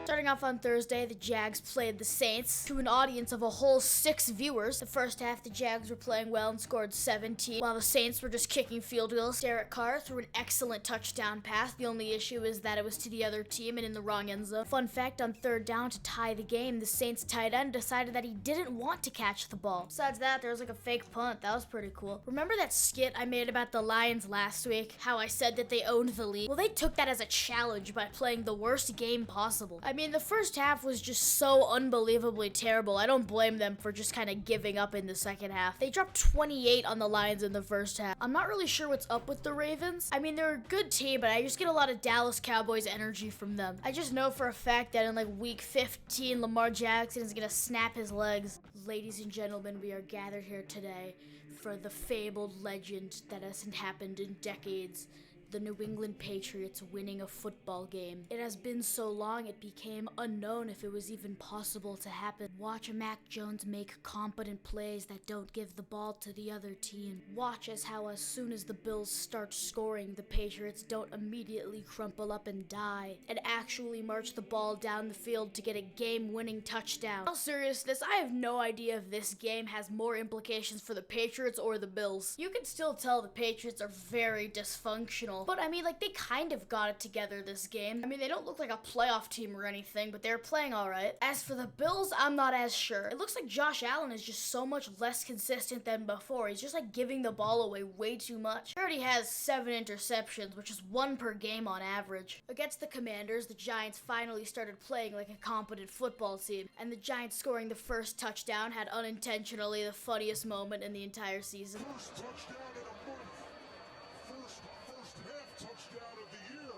Starting off on Thursday, the Jags played the Saints to an audience of a whole 6 viewers. The first half, the Jags were playing well and scored 17, while the Saints were just kicking field goals. Derek Carr threw an excellent touchdown pass. The only issue is that it was to the other team and in the wrong end zone. Fun fact, on 3rd down to tie the game, the Saints tight end decided that he didn't want to catch the ball. Besides that, there was like a fake punt. That was pretty cool. Remember that skit I made about the Lions last week? How I said that they owned the league? Well, they took that as a challenge by playing the worst game possible. I mean, the first half was just so unbelievably terrible. I don't blame them for just kind of giving up in the second half. They dropped 28 on the Lions in the first half. I'm not really sure what's up with the Ravens. I mean, they're a good team, but I just get a lot of Dallas Cowboys energy from them. I just know for a fact that in like week 15, Lamar Jackson is gonna snap his legs. Ladies and gentlemen, we are gathered here today for the fabled legend that hasn't happened in decades. The New England Patriots winning a football game. It has been so long it became unknown if it was even possible to happen. Watch Mac Jones make competent plays that don't give the ball to the other team. Watch as soon as the Bills start scoring, the Patriots don't immediately crumple up and die, and actually march the ball down the field to get a game-winning touchdown. In all seriousness, I have no idea if this game has more implications for the Patriots or the Bills. You can still tell the Patriots are very dysfunctional, but I mean, like, they kind of got it together this game. I mean, they don't look like a playoff team or anything, but they're playing all right. As for the Bills, I'm not as sure. It looks like Josh Allen is just so much less consistent than before. He's just like giving the ball away way too much. He already has 7 interceptions, which is 1 per game on average. Against the Commanders, the Giants finally started playing like a competent football team, and the Giants scoring the first touchdown had unintentionally the funniest moment in the entire season. First touchdown in a month. First half touchdown of the year.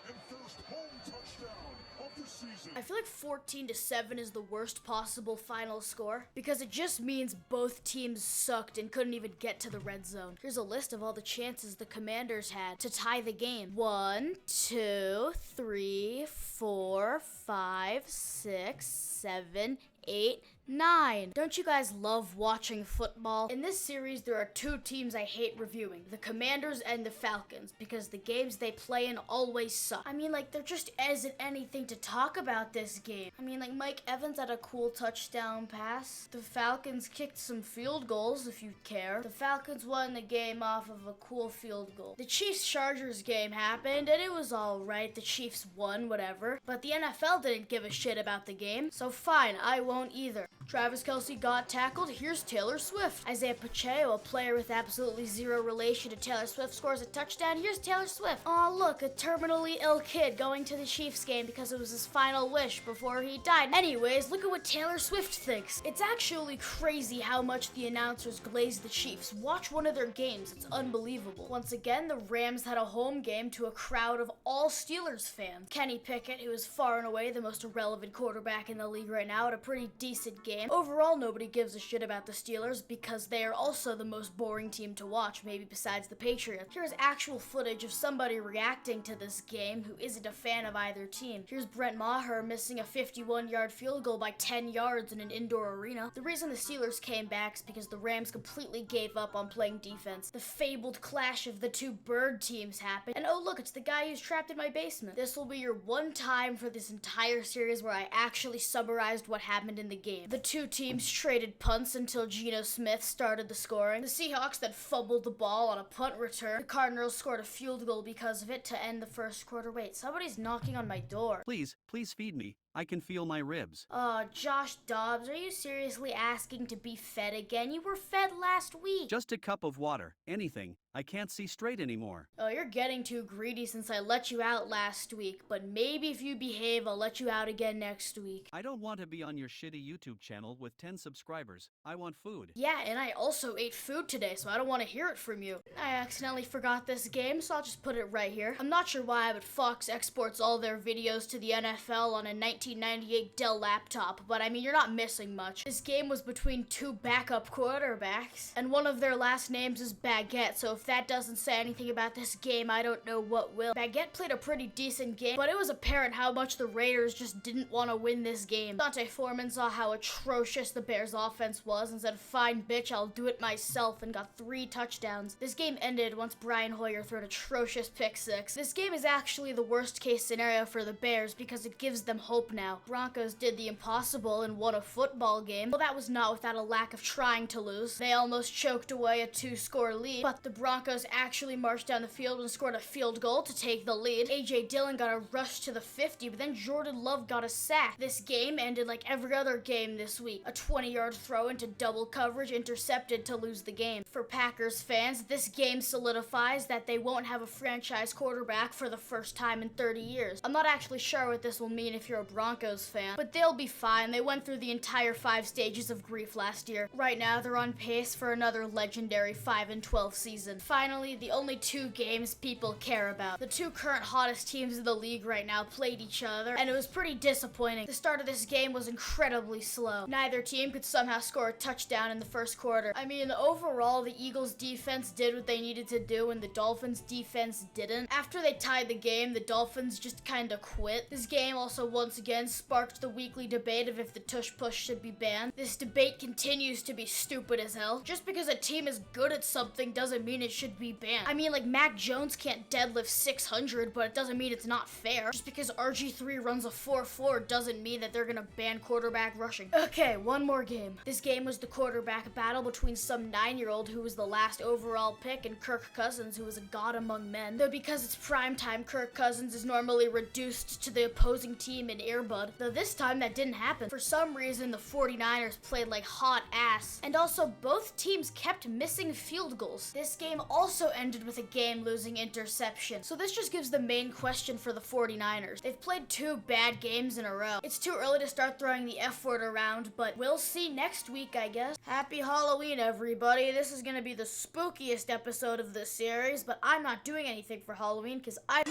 And first home touchdown of the season. I feel like 14-7 is the worst possible final score because it just means both teams sucked and couldn't even get to the red zone. Here's a list of all the chances the Commanders had to tie the game. 1, 2, 3, 4, 5, 6, 7, 8, 9. Don't you guys love watching football? In this series, there are 2 teams I hate reviewing, the Commanders and the Falcons, because the games they play in always suck. I mean, like, there just isn't anything to talk about this game. I mean, like, Mike Evans had a cool touchdown pass. The Falcons kicked some field goals, if you care. The Falcons won the game off of a cool field goal. The Chiefs-Chargers game happened, and it was alright. The Chiefs won, whatever. But the NFL didn't give a shit about the game, so fine, I won't either. Travis Kelce got tackled. Here's Taylor Swift. Isaiah Pacheco, a player with absolutely zero relation to Taylor Swift, scores a touchdown. Here's Taylor Swift. Aw, look, a terminally ill kid going to the Chiefs game because it was his final wish before he died. Anyways, look at what Taylor Swift thinks. It's actually crazy how much the announcers glaze the Chiefs. Watch one of their games. It's unbelievable. Once again, the Rams had a home game to a crowd of all Steelers fans. Kenny Pickett, who is far and away the most irrelevant quarterback in the league right now, had a pretty decent game. Overall, nobody gives a shit about the Steelers because they are also the most boring team to watch, maybe besides the Patriots. Here's actual footage of somebody reacting to this game who isn't a fan of either team. Here's Brent Maher missing a 51-yard field goal by 10 yards in an indoor arena. The reason the Steelers came back is because the Rams completely gave up on playing defense. The fabled clash of the 2 bird teams happened. And oh look, it's the guy who's trapped in my basement. This will be your one time for this entire series where I actually summarized what happened in the game. The 2 teams traded punts until Geno Smith started the scoring. The Seahawks then fumbled the ball on a punt return. The Cardinals scored a field goal because of it to end the first quarter. Wait, somebody's knocking on my door. Please feed me. I can feel my ribs. Josh Dobbs, are you seriously asking to be fed again? You were fed last week. Just a cup of water. Anything. I can't see straight anymore. Oh, you're getting too greedy since I let you out last week, but maybe if you behave, I'll let you out again next week. I don't want to be on your shitty YouTube channel with 10 subscribers. I want food. Yeah, and I also ate food today, so I don't want to hear it from you. I accidentally forgot this game, so I'll just put it right here. I'm not sure why, but Fox exports all their videos to the NFL on a 1998 Dell laptop, but I mean, you're not missing much. This game was between two backup quarterbacks, and one of their last names is Baguette, so if that doesn't say anything about this game, I don't know what will. Baguette played a pretty decent game, but it was apparent how much the Raiders just didn't want to win this game. Dante Foreman saw how atrocious the Bears offense was and said, "Fine, bitch, I'll do it myself," and got 3 touchdowns. This game ended once Brian Hoyer threw an atrocious pick 6. This game is actually the worst case scenario for the Bears because it gives them hope now. Broncos did the impossible and won a football game. Well, that was not without a lack of trying to lose. They almost choked away a 2-score lead, but the Broncos actually marched down the field and scored a field goal to take the lead. A.J. Dillon got a rush to the 50, but then Jordan Love got a sack. This game ended like every other game this week. A 20-yard throw into double coverage intercepted to lose the game. For Packers fans, this game solidifies that they won't have a franchise quarterback for the first time in 30 years. I'm not actually sure what this will mean if you're a Broncos fan, but they'll be fine. They went through the entire 5 stages of grief last year. Right now, they're on pace for another legendary 5-12 season. Finally, the only 2 games people care about. The 2 current hottest teams in the league right now played each other, and it was pretty disappointing. The start of this game was incredibly slow. Neither team could somehow score a touchdown in the first quarter. I mean, overall, the Eagles defense did what they needed to do, and the Dolphins defense didn't. After they tied the game, the Dolphins just kinda quit. This game also once again sparked the weekly debate of if the tush-push should be banned. This debate continues to be stupid as hell. Just because a team is good at something doesn't mean it should be banned. I mean, like, Mac Jones can't deadlift 600, but it doesn't mean it's not fair. Just because RG3 runs a 4.4 doesn't mean that they're gonna ban quarterback rushing. Okay, one more game. This game was the quarterback battle between some 9-year-old who was the last overall pick and Kirk Cousins, who was a god among men. Though because it's primetime, Kirk Cousins is normally reduced to the opposing team in earbud. Though this time that didn't happen. For some reason, the 49ers played like hot ass. And also, both teams kept missing field goals. This game also ended with a game-losing interception. So this just gives the main question for the 49ers. They've played 2 bad games in a row. It's too early to start throwing the F word around, but we'll see next week, I guess. Happy Halloween, everybody. This is gonna be the spookiest episode of this series, but I'm not doing anything for Halloween because I'm...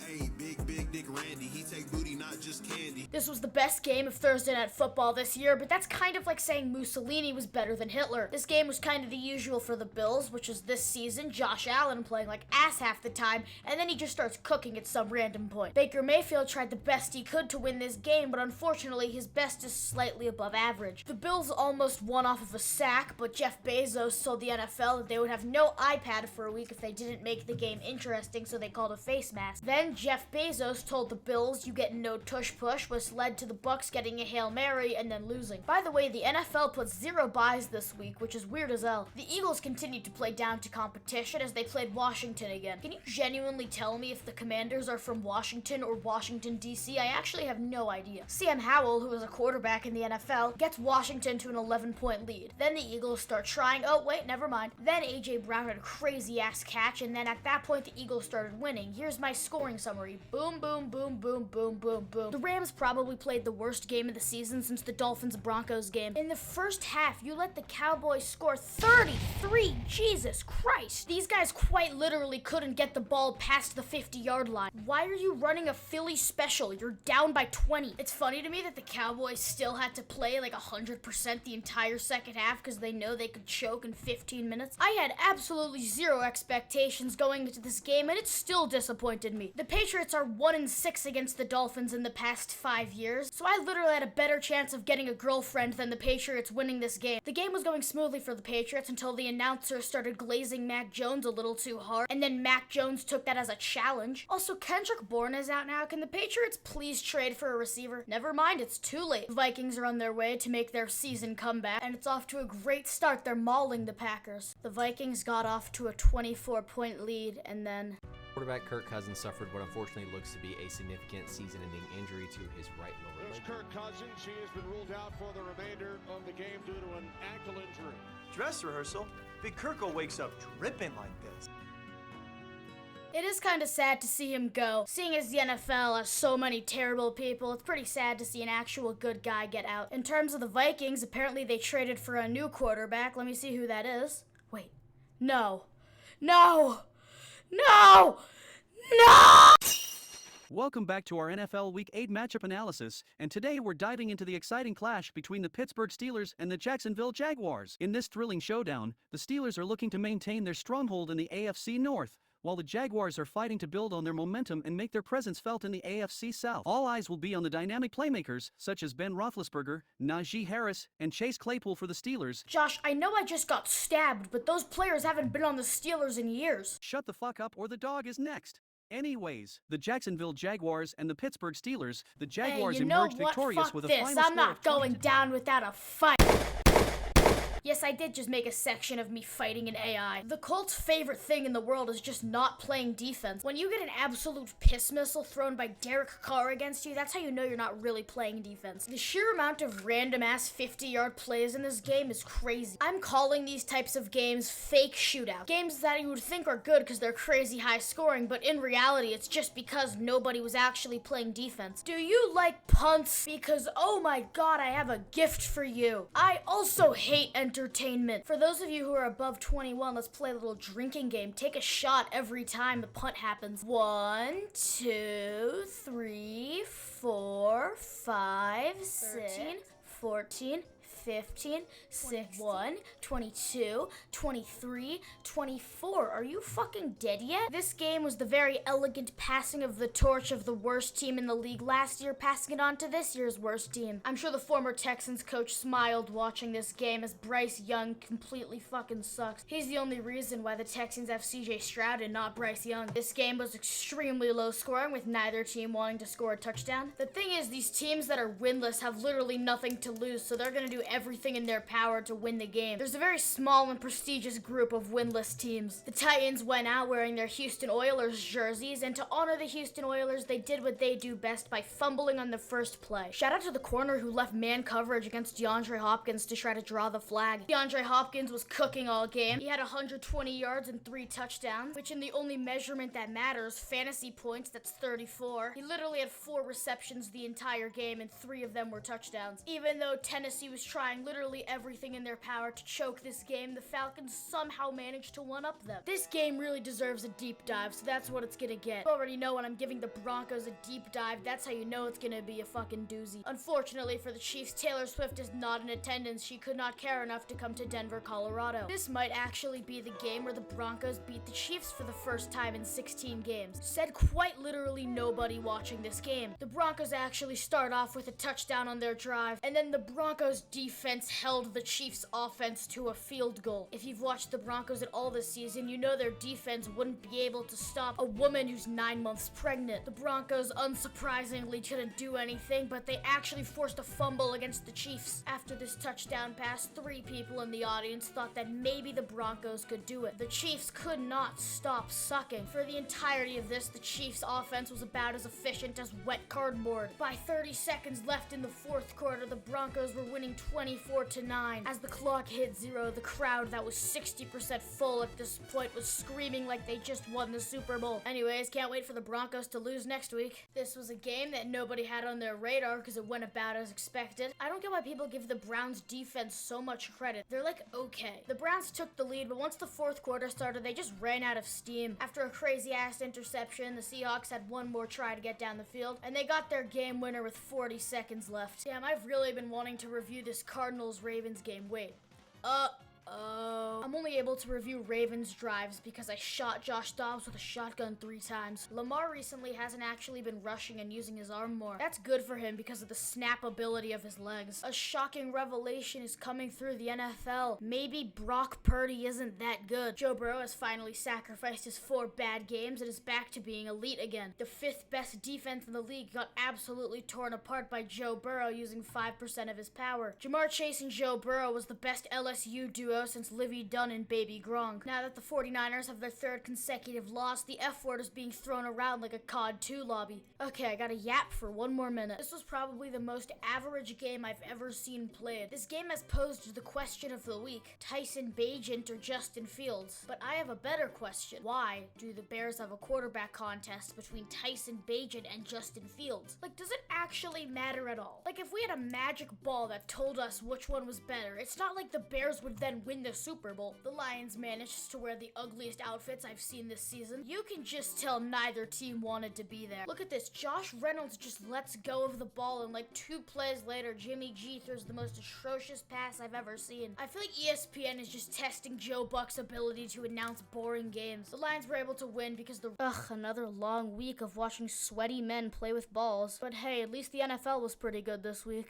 Hey, big Dick Randy, he take booty, not just candy. This was the best game of Thursday Night Football this year, but that's kind of like saying Mussolini was better than Hitler. This game was kind of the usual for the Bills, which is this season, Josh Allen playing like ass half the time, and then he just starts cooking at some random point. Baker Mayfield tried the best he could to win this game, but unfortunately his best is slightly above average. The Bills almost won off of a sack, but Jeff Bezos told the NFL that they would have no iPad for a week if they didn't make the game interesting, so they called a face mask. Then Jeff Bezos told the Bills you get no tush push, which led to the Bucs getting a Hail Mary and then losing. By the way, the NFL put 0 buys this week, which is weird as hell. The Eagles continued to play down to competition as they played Washington again. Can you genuinely tell me if the Commanders are from Washington or Washington, D.C.? I actually have no idea. Sam Howell, who is a quarterback in the NFL, gets Washington to an 11-point lead. Then the Eagles start trying. Oh, wait, never mind. Then A.J. Brown had a crazy-ass catch, and then at that point, the Eagles started winning. Here's my scoring summary. Boom, boom, boom, boom, boom, boom, boom. The Rams probably played the worst game of the season since the Dolphins-Broncos game. In the first half, you let the Cowboys score 33. Jesus Christ. These guys quite literally couldn't get the ball past the 50-yard line. Why are you running a Philly special? You're down by 20. It's funny to me that the Cowboys still had to play like 100% the entire second half because they know they could choke in 15 minutes. I had absolutely 0 expectations going into this game, and it still disappointed me. The Patriots are 1-6 against the Dolphins in the past 5 years, so I literally had a better chance of getting a girlfriend than the Patriots winning this game. The game was going smoothly for the Patriots until the announcer started glazing Mac Jones a little too hard, and then Mac Jones took that as a challenge. Also, Kendrick Bourne is out now. Can the Patriots please trade for a receiver? Never mind, it's too late. The Vikings are on their way to make their season comeback, and it's off to a great start. They're mauling the Packers. The Vikings got off to a 24-point lead, and then... Quarterback Kirk Cousins suffered what unfortunately looks to be a significant season-ending injury to his right lower leg. There's Kirk Cousins. He has been ruled out for the remainder of the game due to an ankle injury. Dress rehearsal? Big Kirko wakes up dripping like this. It is kind of sad to see him go. Seeing as the NFL has so many terrible people, it's pretty sad to see an actual good guy get out. In terms of the Vikings, apparently they traded for a new quarterback. Let me see who that is. Wait. No. No! No! No! Welcome back to our NFL Week 8 matchup analysis, and today we're diving into the exciting clash between the Pittsburgh Steelers and the Jacksonville Jaguars. In this thrilling showdown, the Steelers are looking to maintain their stronghold in the AFC North, while the Jaguars are fighting to build on their momentum and make their presence felt in the AFC South. All eyes will be on the dynamic playmakers, such as Ben Roethlisberger, Najee Harris, and Chase Claypool for the Steelers. Josh, I know I just got stabbed, but those players haven't been on the Steelers in years. Shut the fuck up or the dog is next. Anyways, the Jacksonville Jaguars and the Pittsburgh Steelers, the Jaguars hey, you know emerged what? victorious Fuck with a this. final I'm score not of going 20-10. down without a fight. Yes, I did just make a section of me fighting an AI. The Colts' favorite thing in the world is just not playing defense. When you get an absolute piss missile thrown by Derek Carr against you, that's how you know you're not really playing defense. The sheer amount of random-ass 50-yard plays in this game is crazy. I'm calling these types of games fake shootouts. Games that you would think are good because they're crazy high scoring, but in reality, it's just because nobody was actually playing defense. Do you like punts? Because, oh my god, I have a gift for you. I also hate entertainment. For those of you who are above 21, let's play a little drinking game. Take a shot every time the punt happens. 1, 2, 3, 4, 5, 13, 14, 15, 16, 22, 23, 24. Are you fucking dead yet? This game was the very elegant passing of the torch of the worst team in the league last year, passing it on to this year's worst team. I'm sure the former Texans coach smiled watching this game as Bryce Young completely fucking sucks. He's the only reason why the Texans have CJ Stroud and not Bryce Young. This game was extremely low scoring with neither team wanting to score a touchdown. The thing is, these teams that are winless have literally nothing to lose, so they're gonna do everything in their power to win the game. There's a very small and prestigious group of winless teams. The Titans went out wearing their Houston Oilers jerseys, and to honor the Houston Oilers, they did what they do best by fumbling on the first play. Shout out to the corner who left man coverage against DeAndre Hopkins to try to draw the flag. DeAndre Hopkins was cooking all game. He had 120 yards and 3 touchdowns, which in the only measurement that matters, fantasy points, that's 34. He literally had 4 receptions the entire game, and 3 of them were touchdowns. Even though Tennessee was trying literally everything in their power to choke this game, the Falcons somehow managed to one-up them. This game really deserves a deep dive, so that's what it's gonna get. You already know when I'm giving the Broncos a deep dive, that's how you know it's gonna be a fucking doozy. Unfortunately for the Chiefs, Taylor Swift is not in attendance. She could not care enough to come to Denver, Colorado. This might actually be the game where the Broncos beat the Chiefs for the first time in 16 games. Said quite literally nobody watching this game. The Broncos actually start off with a touchdown on their drive, and then the Broncos defense held the Chiefs offense to a field goal. If you've watched the Broncos at all this season, you know their defense wouldn't be able to stop a woman who's 9 months pregnant. The Broncos unsurprisingly couldn't do anything, but they actually forced a fumble against the Chiefs. After this touchdown pass, 3 people in the audience thought that maybe the Broncos could do it. The Chiefs could not stop sucking. For the entirety of this, the Chiefs offense was about as efficient as wet cardboard. By 30 seconds left in the 4th quarter, the Broncos were winning 24-9. As the clock hit 0, the crowd that was 60% full at this point was screaming like they just won the Super Bowl. Anyways, can't wait for the Broncos to lose next week. This was a game that nobody had on their radar because it went about as expected. I don't get why people give the Browns defense so much credit. They're like, okay. The Browns took the lead, but once the 4th quarter started, they just ran out of steam. After a crazy-ass interception, the Seahawks had one more try to get down the field, and they got their game winner with 40 seconds left. Damn, I've really been wanting to review this Cardinals-Ravens game. Wait. I'm only able to review Ravens drives because I shot Josh Dobbs with a shotgun 3 times. Lamar recently hasn't actually been rushing and using his arm more. That's good for him because of the snap ability of his legs. A shocking revelation is coming through the NFL. Maybe Brock Purdy isn't that good. Joe Burrow has finally sacrificed his 4 bad games and is back to being elite again. The 5th best defense in the league got absolutely torn apart by Joe Burrow using 5% of his power. Jamar Chase and Joe Burrow was the best LSU duo since Livy Dunn done in baby Gronk. Now that the 49ers have their third consecutive loss, the F word is being thrown around like a COD 2 lobby. Okay, I gotta yap for one more minute. This was probably the most average game I've ever seen played. This game has posed the question of the week: Tyson Bagent or Justin Fields? But I have a better question. Why do the Bears have a quarterback contest between Tyson Bagent and Justin Fields? Like, does it actually matter at all? Like, if we had a magic ball that told us which one was better, it's not like the Bears would then win the Super Bowl. The Lions managed to wear the ugliest outfits I've seen this season. You can just tell neither team wanted to be there. Look at this. Josh Reynolds just lets go of the ball, and like 2 plays later, Jimmy G throws the most atrocious pass I've ever seen. I feel like ESPN is just testing Joe Buck's ability to announce boring games. The Lions were able to win because another long week of watching sweaty men play with balls. But hey, at least the NFL was pretty good this week.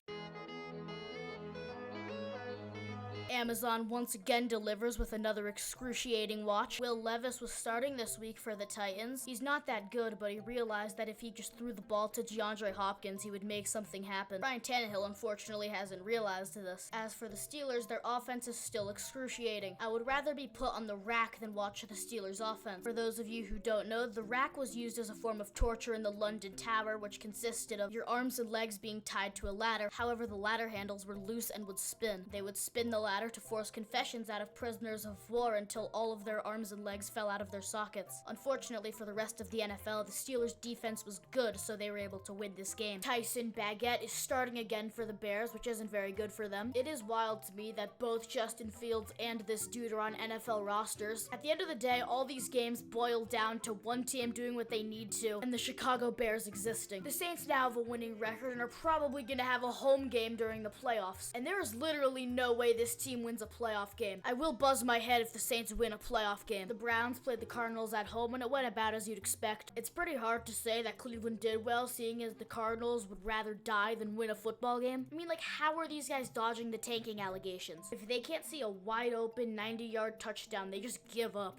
Amazon once again delivers with another excruciating watch. Will Levis was starting this week for the Titans. He's not that good, but he realized that if he just threw the ball to DeAndre Hopkins, he would make something happen. Ryan Tannehill unfortunately hasn't realized this. As for the Steelers, their offense is still excruciating. I would rather be put on the rack than watch the Steelers offense. For those of you who don't know, the rack was used as a form of torture in the London Tower, which consisted of your arms and legs being tied to a ladder. However, the ladder handles were loose and would spin. They would spin the ladder to force confessions out of prisoners of war until all of their arms and legs fell out of their sockets. Unfortunately for the rest of the NFL, the Steelers' defense was good, so they were able to win this game. Tyson Bagent is starting again for the Bears, which isn't very good for them. It is wild to me that both Justin Fields and this dude are on NFL rosters. At the end of the day, all these games boil down to one team doing what they need to, and the Chicago Bears existing. The Saints now have a winning record and are probably gonna have a home game during the playoffs, and there is literally no way this team wins a playoff game. I will buzz my head if the Saints win a playoff game. The Browns played the Cardinals at home and it went about as you'd expect. It's pretty hard to say that Cleveland did well, seeing as the Cardinals would rather die than win a football game. I mean, like, how are these guys dodging the tanking allegations? If they can't see a wide open 90-yard touchdown, they just give up.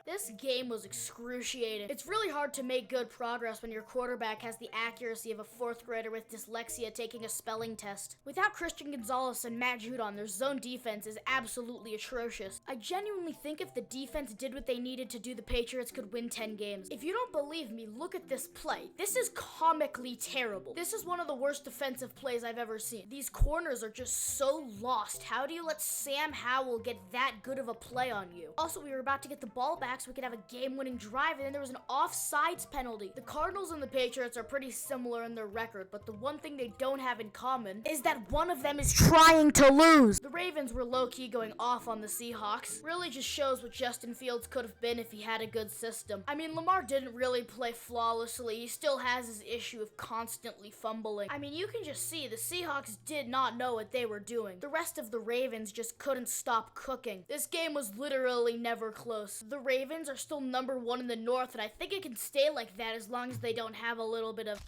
This game was excruciating. It's really hard to make good progress when your quarterback has the accuracy of a 4th grader with dyslexia taking a spelling test. Without Christian Gonzalez and Matt Judon, their zone defense is absolutely atrocious. I genuinely think if the defense did what they needed to do, the Patriots could win 10 games. If you don't believe me, look at this play. This is comically terrible. This is one of the worst defensive plays I've ever seen. These corners are just so lost. How do you let Sam Howell get that good of a play on you? Also, we were about to get the ball back so we could have a game-winning drive, and then there was an offsides penalty. The Cardinals and the Patriots are pretty similar in their record, but the one thing they don't have in common is that one of them is trying to lose. The Ravens were low-key going off on the Seahawks. Really just shows what Justin Fields could have been if he had a good system. I mean, Lamar didn't really play flawlessly. He still has his issue of constantly fumbling. I mean, you can just see the Seahawks did not know what they were doing. The rest of the Ravens just couldn't stop cooking. This game was literally never close. The Ravens are still #1 in the North, and I think it can stay like that as long as they don't have a little bit of...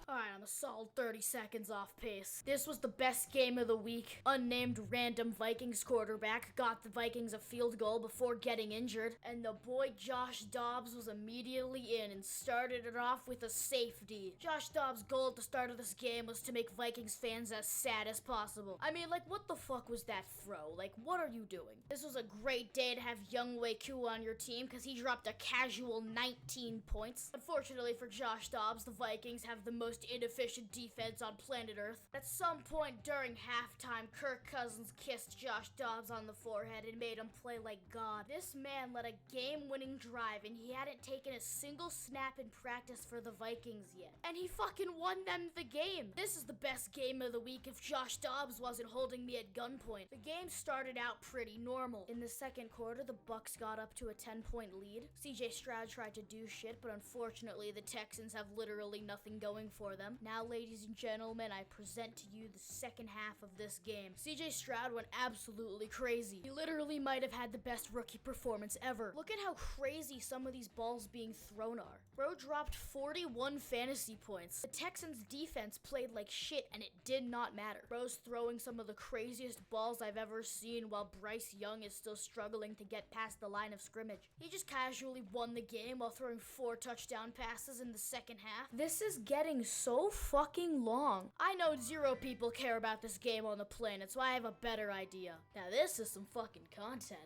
Alright, I'm a solid 30 seconds off pace. This was the best game of the week. Unnamed random Vikings quarterback got the Vikings a field goal before getting injured, and the boy Josh Dobbs was immediately in and started it off with a safety. Josh Dobbs' goal at the start of this game was to make Vikings fans as sad as possible. I mean, like, what the fuck was that throw? Like, what are you doing? This was a great day to have Younghoe Koo on your team because he dropped a casual 19 points. Unfortunately for Josh Dobbs, the Vikings have the most inefficient defense on planet Earth. At some point during halftime, Kirk Cousins kissed Josh Dobbs on the forehead and made him play like God. This man led a game-winning drive, and he hadn't taken a single snap in practice for the Vikings yet. And he fucking won them the game. This is the best game of the week if Josh Dobbs wasn't holding me at gunpoint. The game started out pretty normal. In the second quarter, the Bucks got up to a 10-point lead. CJ Stroud tried to do shit, but unfortunately, the Texans have literally nothing going for them. Now, ladies and gentlemen, I present to you the second half of this game. CJ Stroud went absolutely crazy. He literally might have had the best rookie performance ever. Look at how crazy some of these balls being thrown are. Bro dropped 41 fantasy points. The Texans defense played like shit, and it did not matter. Bro's throwing some of the craziest balls I've ever seen while Bryce Young is still struggling to get past the line of scrimmage. He just casually won the game while throwing 4 touchdown passes in the second half. This is getting so fucking long. I know 0 people care about this game on the planet, so I have a better idea. Now this is some fucking content.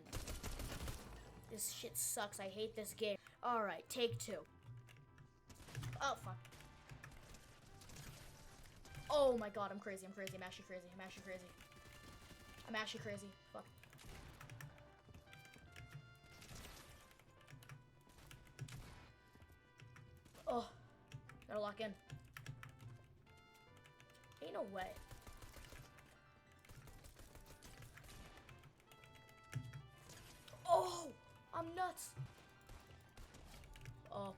This shit sucks. I hate this game. Alright, take 2. Oh, fuck. Oh my god, I'm crazy. I'm actually crazy. I'm actually crazy. Fuck. Oh. Gotta lock in. Ain't no way. Oh! I'm nuts! Oh.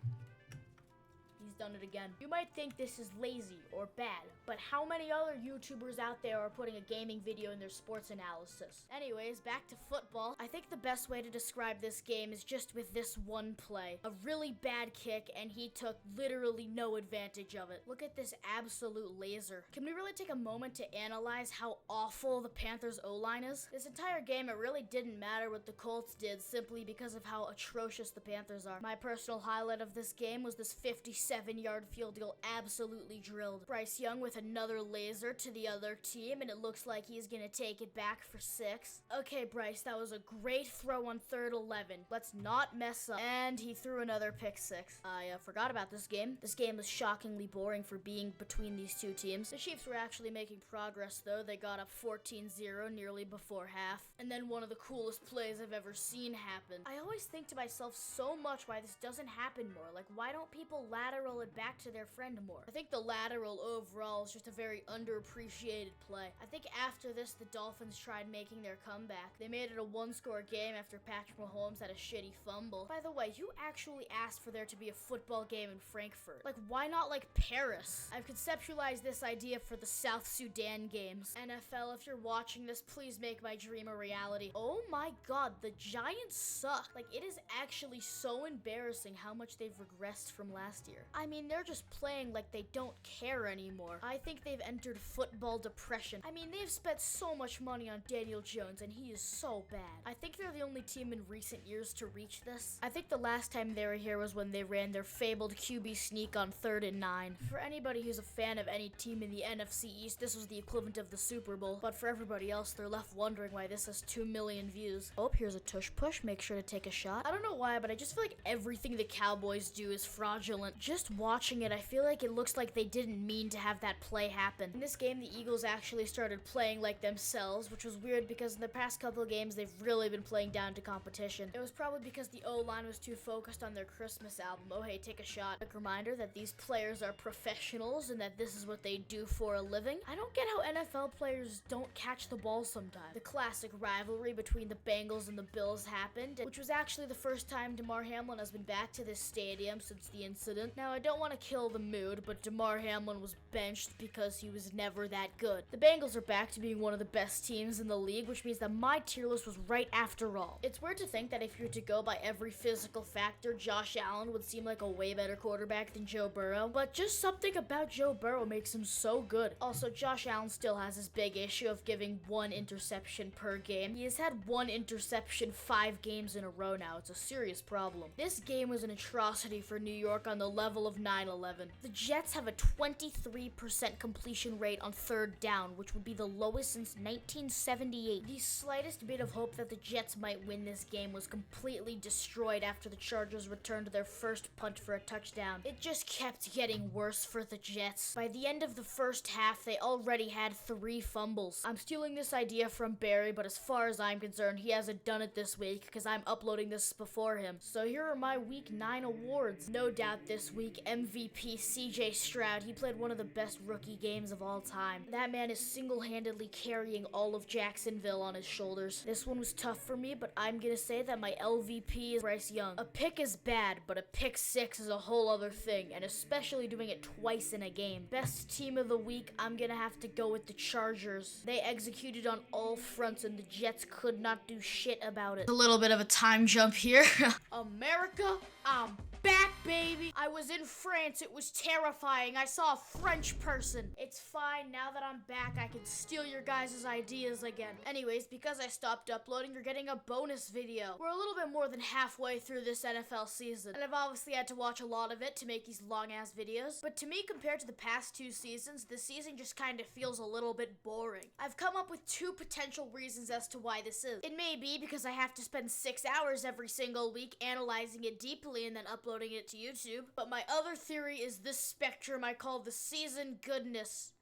He's done it again. You might think this is lazy or bad, but how many other YouTubers out there are putting a gaming video in their sports analysis? Anyways, back to football. I think the best way to describe this game is just with this one play. A really bad kick, and he took literally no advantage of it. Look at this absolute laser. Can we really take a moment to analyze how awful the Panthers O-line is? This entire game, it really didn't matter what the Colts did simply because of how atrocious the Panthers are. My personal highlight of this game was this 57-yard field goal absolutely drilled. Bryce Young with another laser to the other team, and it looks like he's gonna take it back for 6. Okay, Bryce, that was a great throw on 3rd 11. Let's not mess up. And he threw another pick 6. I forgot about this game. This game was shockingly boring for being between these two teams. The Chiefs were actually making progress, though. They got up 14-0 nearly before half. And then one of the coolest plays I've ever seen happen. I always think to myself so much why this doesn't happen more. Like, why don't people lateral it back to their friend more? I think the lateral overall is just a very underappreciated play. I think after this, the Dolphins tried making their comeback. They made it a 1-score game after Patrick Mahomes had a shitty fumble. By the way, you actually asked for there to be a football game in Frankfurt. Like, why not like Paris? I've conceptualized this idea for the South Sudan games. NFL, if you're watching this, please make my dream a reality. Oh my god, the Giants suck. Like, it is actually so embarrassing how much they've regressed from last year. I mean, they're just playing like they don't care anymore. I think they've entered football depression. I mean, they've spent so much money on Daniel Jones, and he is so bad. I think they're the only team in recent years to reach this. I think the last time they were here was when they ran their fabled QB sneak on 3rd and 9. For anybody who's a fan of any team in the NFC East, this was the equivalent of the Super Bowl. But for everybody else, they're left wondering why this has 2 million views. Oh, here's a tush push. Make sure to take a shot. I don't know why, but I just feel like everything the Cowboys do is fraudulent. Just watching it, I feel like it looks like they didn't mean to have that play happen. In this game, the Eagles actually started playing like themselves, which was weird because in the past couple of games, they've really been playing down to competition. It was probably because the O-line was too focused on their Christmas album. Oh, hey, take a shot. Quick reminder that these players are professionals and that this is what they do for a living. I don't get how NFL players don't catch the ball sometimes. The classic rivalry between the Bengals and the Bills happened, which was actually the first time DeMar Hamlin has been back to this stadium since the incident. Now, I don't want to kill the mood, but DeMar Hamlin was benched because he was never that good. The Bengals are back to being one of the best teams in the league, which means that my tier list was right after all. It's weird to think that if you were to go by every physical factor, Josh Allen would seem like a way better quarterback than Joe Burrow, but just something about Joe Burrow makes him so good. Also, Josh Allen still has his big issue of giving 1 interception per game. He has had 1 interception 5 games in a row now. It's a serious problem. This game was an atrocity for New York on the level of 9/11. The Jets have a 23% completion rate on 3rd down, which would be the lowest since 1978. The slightest bit of hope that the Jets might win this game was completely destroyed after the Chargers returned their first punt for a touchdown. It just kept getting worse for the Jets. By the end of the first half, they already had 3 fumbles. I'm stealing this idea from Barry, but as far as I'm concerned, he hasn't done it this week because I'm uploading this before him. So here are my Week 9 awards. No doubt this week, MVP CJ Stroud. He played one of the best rookie games of all time. That man is single-handedly carrying all of Jacksonville on his shoulders. This one was tough for me, but I'm gonna say that my LVP is Bryce Young. A pick is bad, but a pick 6 is a whole other thing, and especially doing it twice in a game. Best team of the week, I'm gonna have to go with the Chargers. They executed on all fronts, and the Jets could not do shit about it. A little bit of a time jump here. America, I'm back baby. I was in France. It was terrifying. I saw a French person. It's fine. Now that I'm back, I can steal your guys' ideas again. Anyways, because I stopped uploading, you're getting a bonus video. We're a little bit more than halfway through this NFL season, and I've obviously had to watch a lot of it to make these long-ass videos. But to me, compared to the past 2 seasons, this season just kind of feels a little bit boring. I've come up with 2 potential reasons as to why this is. It may be because I have to spend 6 hours every single week analyzing it deeply and then uploading it to YouTube. But my other theory is this spectrum I call the season goodness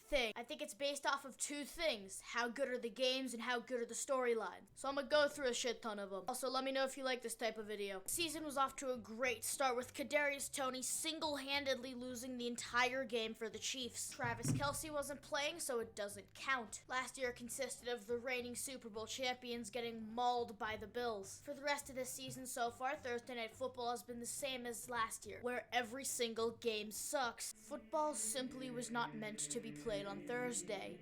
thing. I think it's based off of 2 things: how good are the games and how good are the storylines. So I'm gonna go through a shit ton of them. Also, let me know if you like this type of video. The season was off to a great start with Kadarius Toney single-handedly losing the entire game for the Chiefs. Travis Kelce wasn't playing, so it doesn't count. Last year consisted of the reigning Super Bowl champions getting mauled by the Bills. For the rest of this season so far, Thursday Night Football has been the same as last year, where every single game sucks. Football simply was not meant to be played on Thursday.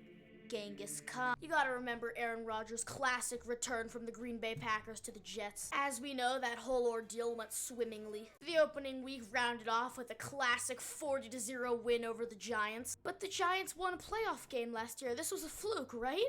Genghis Khan. You gotta remember Aaron Rodgers' classic return from the Green Bay Packers to the Jets. As we know, that whole ordeal went swimmingly. The opening week rounded off with a classic 40-0 win over the Giants. But the Giants won a playoff game last year. This was a fluke, right?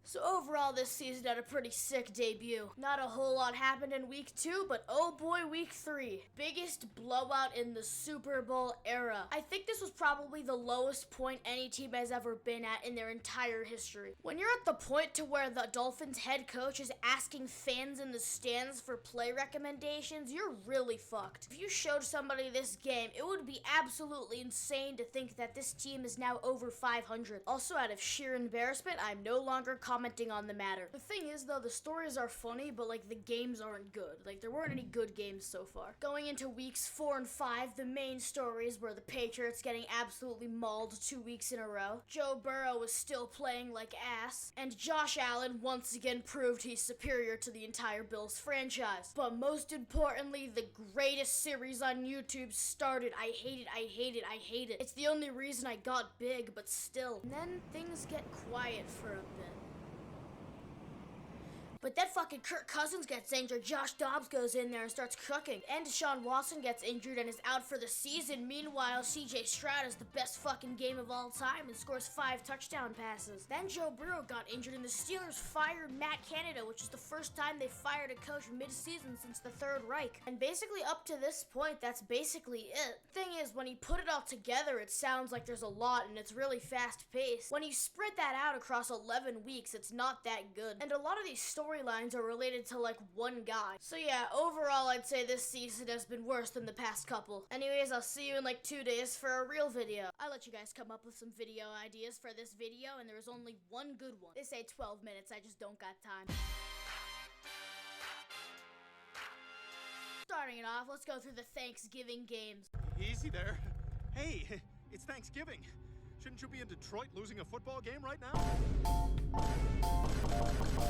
So overall, this season had a pretty sick debut. Not a whole lot happened in week 2, but oh boy, week 3. Biggest blowout in the Super Bowl era. I think this was probably the lowest point any team has ever been at in their entire history. When you're at the point to where the Dolphins head coach is asking fans in the stands for play recommendations, you're really fucked. If you showed somebody this game, it would be absolutely insane to think that this team is now over 500. Also, out of sheer embarrassment, I'm no longer commenting on the matter. The thing is though, the stories are funny, but like the games aren't good. Like there weren't any good games so far. Going into weeks 4 and 5, the main stories were the Patriots getting absolutely mauled 2 weeks in a row. Joe Burrow was still playing like ass, and Josh Allen once again proved he's superior to the entire Bills franchise. But most importantly, the greatest series on YouTube started. I hate it, I hate it, I hate it. It's the only reason I got big, but still. And then things get quiet for a bit. But then fucking Kirk Cousins gets injured, Josh Dobbs goes in there and starts cooking, and Deshaun Watson gets injured and is out for the season. Meanwhile, CJ Stroud has the best fucking game of all time and scores 5 touchdown passes. Then Joe Burrow got injured and the Steelers fired Matt Canada, which is the first time they fired a coach mid-season since the Third Reich. And basically up to this point, that's basically it. Thing is, when you put it all together, it sounds like there's a lot and it's really fast-paced. When you spread that out across 11 weeks, it's not that good. And a lot of these storylines are related to like one guy. So yeah, overall I'd say this season has been worse than the past couple. Anyways, I'll see you in like 2 days for a real video. I let you guys come up with some video ideas for this video and there was only one good one. They say 12 minutes, I just don't got time. Starting it off, let's go through the Thanksgiving games. Easy there. Hey, it's Thanksgiving. Shouldn't you be in Detroit losing a football game right now?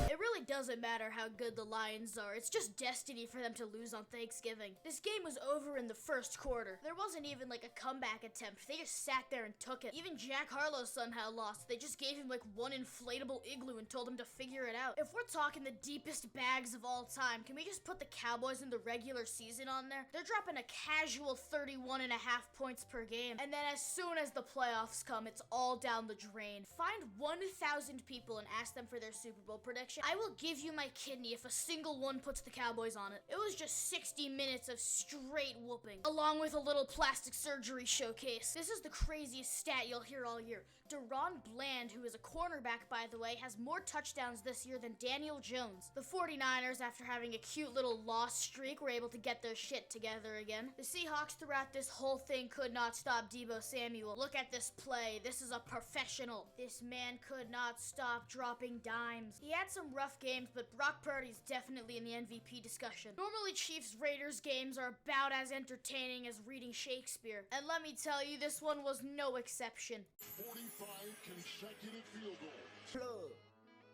It really doesn't matter how good the Lions are. It's just destiny for them to lose on Thanksgiving. This game was over in the first quarter. There wasn't even like a comeback attempt. They just sat there and took it. Even Jack Harlow somehow lost. They just gave him like one inflatable igloo and told him to figure it out. If we're talking the deepest bags of all time, can we just put the Cowboys in the regular season on there? They're dropping a casual 31.5 points per game. And then as soon as the playoffs come, it's all down the drain. Find 1,000 people and ask them for their Super Bowl prediction. I will give you my kidney if a single one puts the Cowboys on it. It was just 60 minutes of straight whooping, along with a little plastic surgery showcase. This is the craziest stat you'll hear all year. Deron Bland, who is a cornerback by the way, has more touchdowns this year than Daniel Jones. The 49ers, after having a cute little loss streak, were able to get their shit together again. The Seahawks throughout this whole thing could not stop Deebo Samuel. Look at this play. This is a professional. This man could not stop dropping dimes. He had some rough games, but Brock Purdy's definitely in the MVP discussion. Normally Chiefs-Raiders games are about as entertaining as reading Shakespeare. And let me tell you, this one was no exception. 45 consecutive field goals. Plug.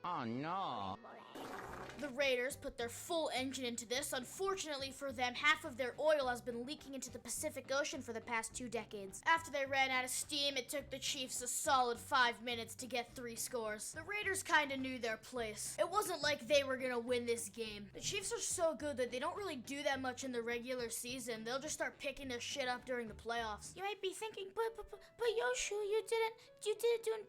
Oh no. The Raiders put their full engine into this. Unfortunately for them, half of their oil has been leaking into the Pacific Ocean for the past 2 decades. After they ran out of steam, it took the Chiefs a solid 5 minutes to get 3 scores. The Raiders kinda knew their place. It wasn't like they were gonna win this game. The Chiefs are so good that they don't really do that much in the regular season. They'll just start picking their shit up during the playoffs. You might be thinking, but Yoshu, you didn't do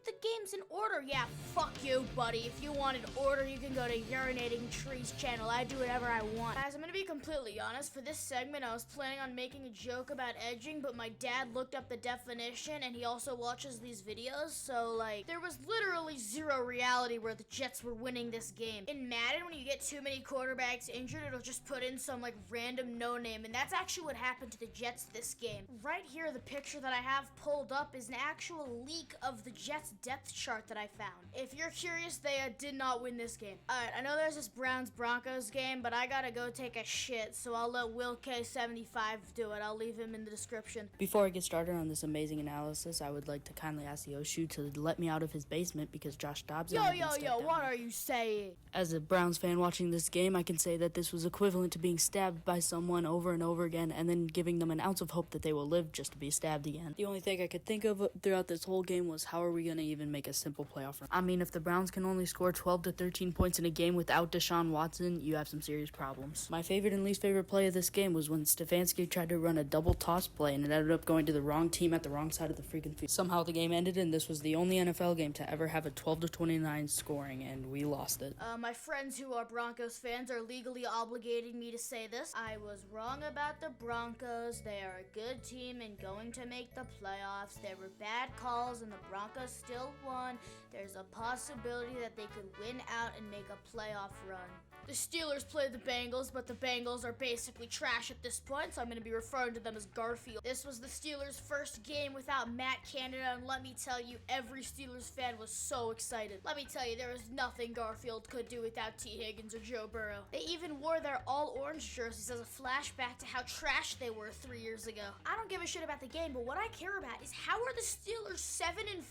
the games in order. Yeah, fuck you, buddy. If you wanted order, you can go to Urinating Trees channel. I do whatever I want. Guys, I'm gonna be completely honest. For this segment, I was planning on making a joke about edging, but my dad looked up the definition, and he also watches these videos, so, like, there was literally zero reality where the Jets were winning this game. In Madden, when you get too many quarterbacks injured, it'll just put in some, like, random no-name, and that's actually what happened to the Jets this game. Right here, the picture that I have pulled up is an actual leak of the Jets depth chart that I found. If you're curious, they did not win this game. Alright, I know there's this Browns-Broncos game, but I gotta go take a shit, so I'll let Will K75 do it. I'll leave him in the description. Before I get started on this amazing analysis, I would like to kindly ask Yoshoos to let me out of his basement because Josh Dobbs... Yo, what are you saying? As a Browns fan watching this game, I can say that this was equivalent to being stabbed by someone over and over again and then giving them an ounce of hope that they will live just to be stabbed again. The only thing I could think of throughout this whole game was how are we going to even make a simple playoff run? I mean, if the Browns can only score 12 to 13 points in a game without Deshaun Watson, you have some serious problems. My favorite and least favorite play of this game was when Stefanski tried to run a double toss play and it ended up going to the wrong team at the wrong side of the freaking field. Somehow the game ended and this was the only NFL game to ever have a 12 to 29 scoring and we lost it. My friends who are Broncos fans are legally obligating me to say this. I was wrong about the Broncos. They are a good team and going to make the playoffs. There were bad calls and the Broncos still won. There's a possibility that they could win out and make a playoff run. The Steelers played the Bengals, but the Bengals are basically trash at this point, so I'm going to be referring to them as Garfield. This was the Steelers' first game without Matt Canada, and let me tell you, every Steelers fan was so excited. Let me tell you, there was nothing Garfield could do without T. Higgins or Joe Burrow. They even wore their all-orange jerseys as a flashback to how trash they were 3 years ago. I don't give a shit about the game, but what I care about is how are the Steelers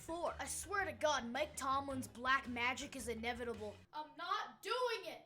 7-4? I swear to God, Mike Tomlin's black magic is inevitable. I'm not doing it!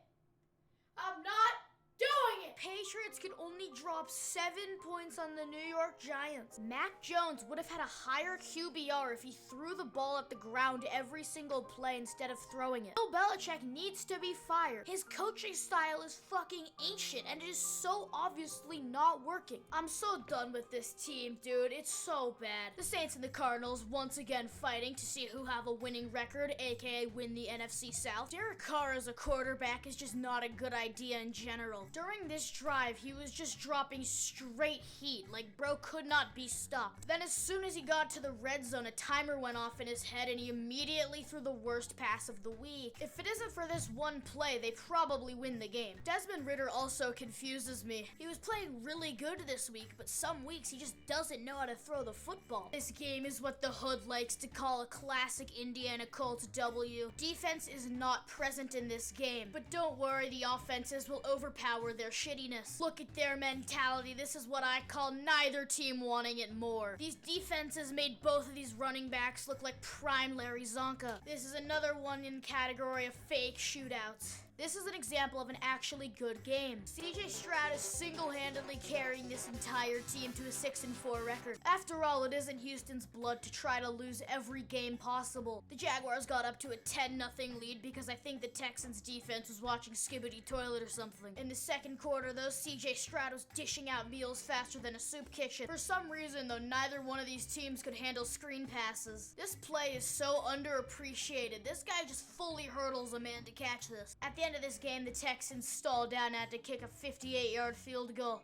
I'm not doing it! Patriots could only drop 7 points on the New York Giants. Mac Jones would have had a higher QBR if he threw the ball at the ground every single play instead of throwing it. Bill Belichick needs to be fired. His coaching style is fucking ancient and it is so obviously not working. I'm so done with this team, dude. It's so bad. The Saints and the Cardinals once again fighting to see who have a winning record, aka win the NFC South. Derek Carr as a quarterback is just not a good idea in general. During this drive, he was just dropping straight heat, like bro could not be stopped. Then as soon as he got to the red zone, a timer went off in his head and he immediately threw the worst pass of the week. If it isn't for this one play, they probably win the game. Desmond Ridder also confuses me. He was playing really good this week, but some weeks he just doesn't know how to throw the football. This game is what the hood likes to call a classic Indiana Colts W. Defense is not present in this game, but don't worry, the offenses will overpower their shittiness. Look at their mentality. This is what I call neither team wanting it more. These defenses made both of these running backs look like prime Larry Zonka. This is another one in category of fake shootouts. This is an example of an actually good game. CJ Stroud is single-handedly carrying this entire team to a 6-4 record. After all, it isn't Houston's blood to try to lose every game possible. The Jaguars got up to a 10-0 lead because I think the Texans defense was watching Skibbity Toilet or something. In the second quarter, though, CJ Stroud was dishing out meals faster than a soup kitchen. For some reason, though, neither one of these teams could handle screen passes. This play is so underappreciated. This guy just fully hurdles a man to catch this. At the end of this game, the Texans stalled down and had to kick a 58-yard field goal.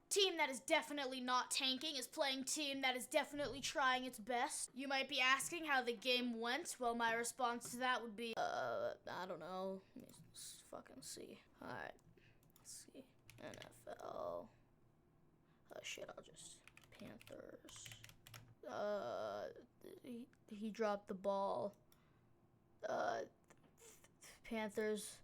Team that is definitely not tanking is playing team that is definitely trying its best. You might be asking how the game went. Well, my response to that would be, I don't know. Let's fucking see. Alright. Let's see. NFL. Oh shit, I'll just... Panthers. He dropped the ball. Panthers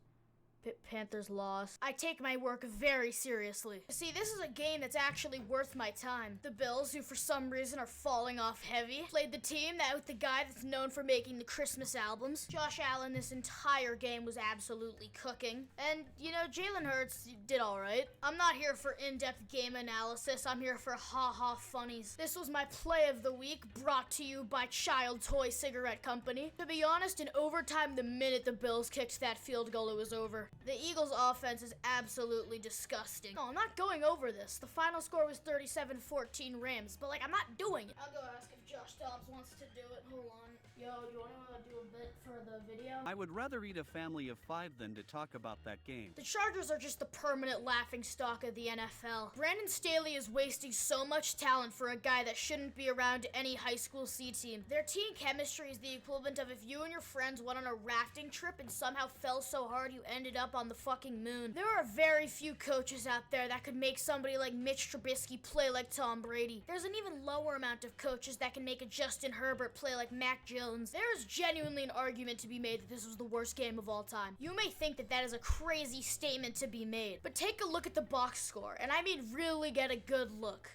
Panthers lost. I take my work very seriously. See, this is a game that's actually worth my time. The Bills, who for some reason are falling off heavy, played the team that with the guy that's known for making the Christmas albums. Josh Allen this entire game was absolutely cooking. And, you know, Jalen Hurts did alright. I'm not here for in-depth game analysis. I'm here for ha-ha funnies. This was my play of the week, brought to you by Child Toy Cigarette Company. To be honest, in overtime, the minute the Bills kicked that field goal, it was over. The Eagles' offense is absolutely disgusting. No, I'm not going over this. The final score was 37-14 Rams, but, like, I'm not doing it. I'll go ask if Josh Dobbs wants to do it. Hold on. Yo, do you want to do a bit for the video? I would rather eat a family of 5 than to talk about that game. The Chargers are just the permanent laughingstock of the NFL. Brandon Staley is wasting so much talent for a guy that shouldn't be around any high school C team. Their team chemistry is the equivalent of if you and your friends went on a rafting trip and somehow fell so hard you ended up on the fucking moon. There are very few coaches out there that could make somebody like Mitch Trubisky play like Tom Brady. There's an even lower amount of coaches that can make a Justin Herbert play like Mac Jones. There is genuinely an argument to be made that this was the worst game of all time. You may think that that is a crazy statement to be made, but take a look at the box score, and I mean really get a good look.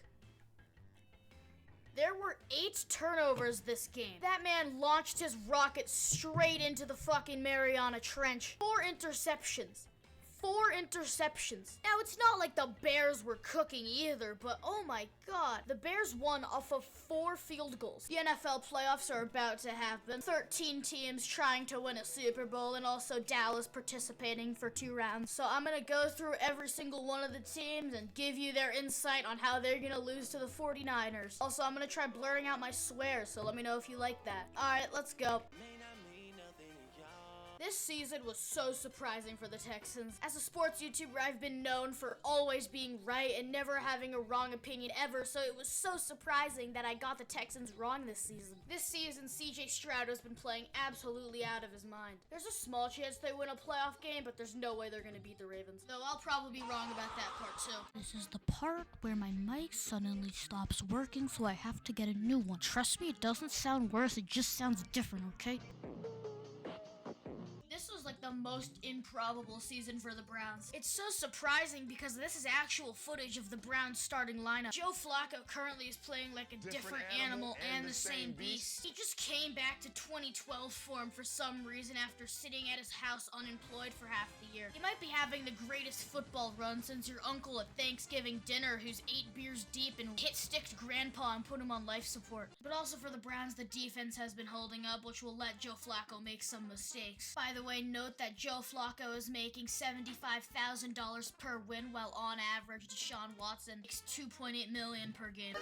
There were 8 turnovers this game. That man launched his rocket straight into the fucking Mariana Trench. 4 interceptions. 4 interceptions. Now, it's not like the Bears were cooking either, but oh my god. The Bears won off of 4 field goals. The NFL playoffs are about to happen. 13 teams trying to win a Super Bowl, and also Dallas participating for 2 rounds. So I'm gonna go through every single one of the teams and give you their insight on how they're gonna lose to the 49ers. Also, I'm gonna try blurring out my swears, so let me know if you like that. Alright, let's go. This season was so surprising for the Texans. As a sports YouTuber, I've been known for always being right and never having a wrong opinion ever, so it was so surprising that I got the Texans wrong this season. This season, CJ Stroud has been playing absolutely out of his mind. There's a small chance they win a playoff game, but there's no way they're gonna beat the Ravens. Though I'll probably be wrong about that part too. This is the part where my mic suddenly stops working, so I have to get a new one. Trust me, it doesn't sound worse, it just sounds different, okay? This was like the most improbable season for the Browns. It's so surprising because this is actual footage of the Browns starting lineup. Joe Flacco currently is playing like a different animal and the same beast. He just came back to 2012 form for some reason after sitting at his house unemployed for half the year. He might be having the greatest football run since your uncle at Thanksgiving dinner who's 8 beers deep and hit-sticked grandpa and put him on life support. But also for the Browns, the defense has been holding up, which will let Joe Flacco make some mistakes. By the way, note that Joe Flacco is making $75,000 per win, while on average Deshaun Watson makes $2.8 million per game.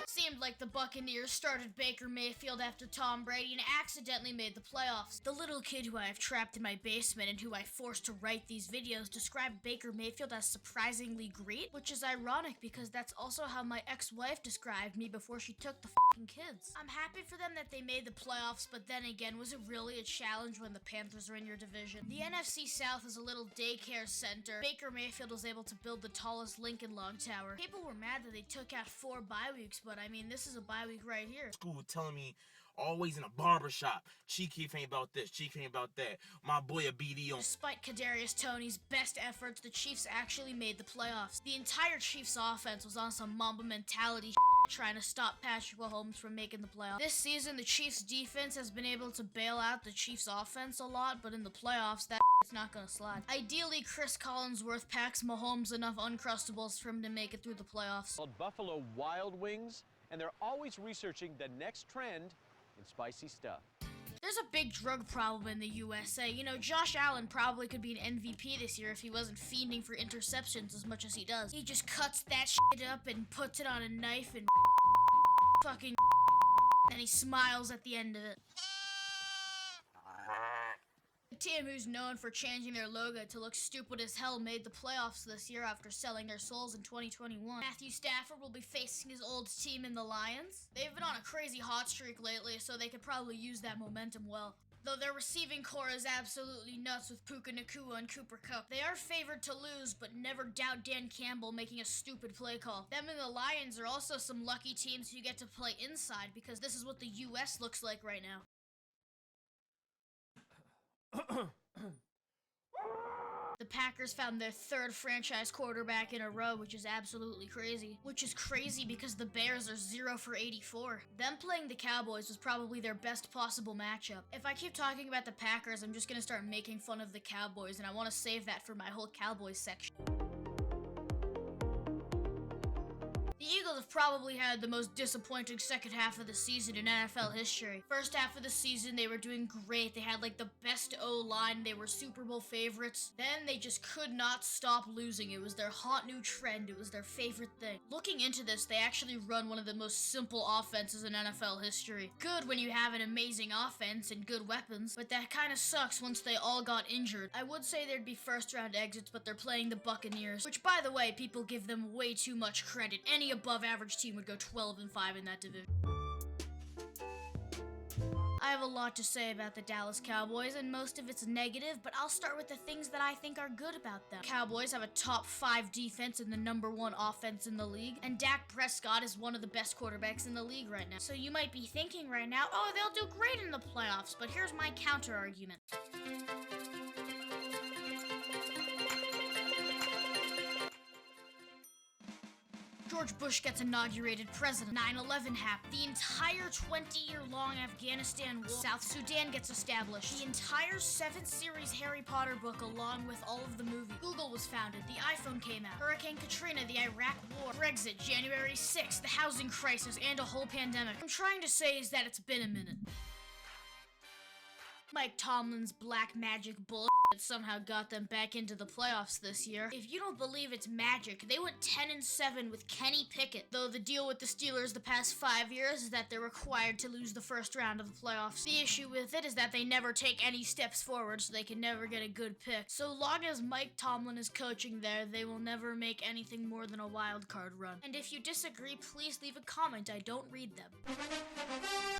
Seemed like the Buccaneers started Baker Mayfield after Tom Brady and accidentally made the playoffs. The little kid who I have trapped in my basement and who I forced to write these videos described Baker Mayfield as surprisingly great, which is ironic because that's also how my ex-wife described me before she took the fucking kids. I'm happy for them that they made the playoffs, but then again, was it really a challenge when the Panthers are in your division? The NFC South is a little daycare center. Baker Mayfield was able to build the tallest Lincoln Log Tower. People were mad that they took out 4 bye weeks, but I mean, this is a bye week right here. School telling me always in a barber shop, Chief ain't about this, Chief ain't about that. My boy a BD on. Despite Kadarius Toney's best efforts, the Chiefs actually made the playoffs. The entire Chiefs offense was on some Mamba mentality trying to stop Patrick Mahomes from making the playoffs. This season, the Chiefs defense has been able to bail out the Chiefs offense a lot, but in the playoffs, that it's not gonna slide. Ideally, Chris Collinsworth packs Mahomes enough Uncrustables for him to make it through the playoffs. Called Buffalo Wild Wings, and they're always researching the next trend in spicy stuff. There's a big drug problem in the USA. You know, Josh Allen probably could be an MVP this year if he wasn't fiending for interceptions as much as he does. He just cuts that shit up and puts it on a knife and fucking and he smiles at the end of it. The team who's known for changing their logo to look stupid as hell made the playoffs this year after selling their souls in 2021. Matthew Stafford will be facing his old team in the Lions. They've been on a crazy hot streak lately, so they could probably use that momentum well. Though their receiving core is absolutely nuts with Puka Nacua and Cooper Kupp. They are favored to lose, but never doubt Dan Campbell making a stupid play call. Them and the Lions are also some lucky teams who get to play inside, because this is what the US looks like right now. The Packers found their third franchise quarterback in a row, which is absolutely crazy. Which is crazy because the Bears are 0 for 84. Them playing the Cowboys was probably their best possible matchup. If I keep talking about the Packers, I'm just gonna start making fun of the Cowboys, and I want to save that for my whole Cowboys section. The Eagles have probably had the most disappointing second half of the season in NFL history. First half of the season, they were doing great. They had like the best O-line. They were Super Bowl favorites. Then they just could not stop losing. It was their hot new trend. It was their favorite thing. Looking into this, they actually run one of the most simple offenses in NFL history. Good when you have an amazing offense and good weapons, but that kind of sucks once they all got injured. I would say there'd be first round exits, but they're playing the Buccaneers, which by the way, people give them way too much credit. Any above average team would go 12-5 in that division. I have a lot to say about the Dallas Cowboys, and most of it's negative, but I'll start with the things that I think are good about them. Cowboys have a top 5 defense and the #1 offense in the league, and Dak Prescott is one of the best quarterbacks in the league right now. So you might be thinking right now, oh, they'll do great in the playoffs, but here's my counter argument. George Bush gets inaugurated president. 9/11 happened. The entire 20-year-long Afghanistan war. South Sudan gets established. The entire 7th series Harry Potter book, along with all of the movies. Google was founded. The iPhone came out. Hurricane Katrina, the Iraq War, Brexit, January 6th, the housing crisis, and a whole pandemic. What I'm trying to say is that it's been a minute. Mike Tomlin's black magic bull somehow got them back into the playoffs this year. If you don't believe it's magic, they went 10-7 with Kenny Pickett. Though the deal with the Steelers the past 5 years is that they're required to lose the first round of the playoffs. The issue with it is that they never take any steps forward, so they can never get a good pick. So long as Mike Tomlin is coaching there, they will never make anything more than a wild card run. And if you disagree, please leave a comment. I don't read them.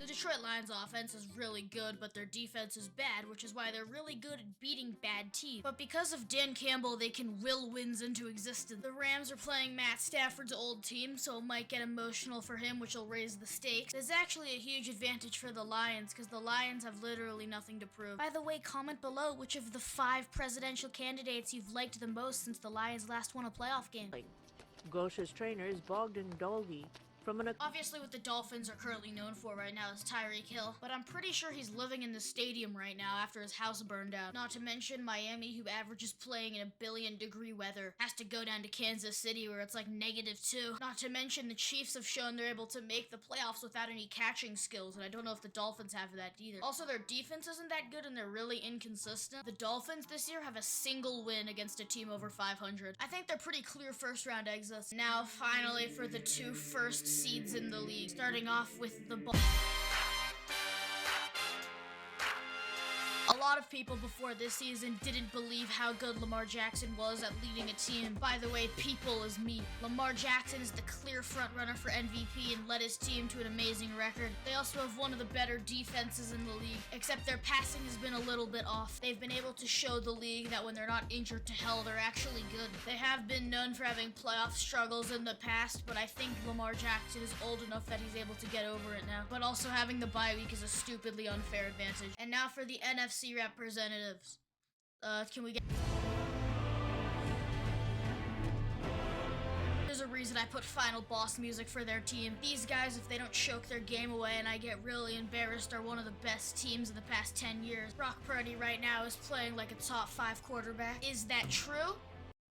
The Detroit Lions offense is really good, but their defense is bad, which is why they're really good at beating bad teams. But because of Dan Campbell, they can will wins into existence. The Rams are playing Matt Stafford's old team, so it might get emotional for him, which will raise the stakes. There's actually a huge advantage for the Lions, because the Lions have literally nothing to prove. By the way, comment below which of the 5 presidential candidates you've liked the most since the Lions last won a playoff game. Gosha's trainer is Bogdan Dolby. Obviously, what the Dolphins are currently known for right now is Tyreek Hill, but I'm pretty sure he's living in the stadium right now after his house burned down. Not to mention Miami, who averages playing in 1,000,000,000-degree weather, has to go down to Kansas City where it's like -2. Not to mention the Chiefs have shown they're able to make the playoffs without any catching skills, and I don't know if the Dolphins have that either. Also, their defense isn't that good and they're really inconsistent. The Dolphins this year have a single win against a team over 500. I think they're pretty clear first-round exits. Now, finally, for the 2 first seeds in the league, starting off with the A lot of people before this season didn't believe how good Lamar Jackson was at leading a team. By the way, people is me. Lamar Jackson is the clear frontrunner for MVP and led his team to an amazing record. They also have one of the better defenses in the league, except their passing has been a little bit off. They've been able to show the league that when they're not injured to hell, they're actually good. They have been known for having playoff struggles in the past, but I think Lamar Jackson is old enough that he's able to get over it now. But also having the bye week is a stupidly unfair advantage. And now for the NFC representatives. Can we get... There's a reason I put final boss music for their team. These guys, if they don't choke their game away and I get really embarrassed, are one of the best teams in the past 10 years. Brock Purdy right now is playing like a top 5 quarterback. Is that true?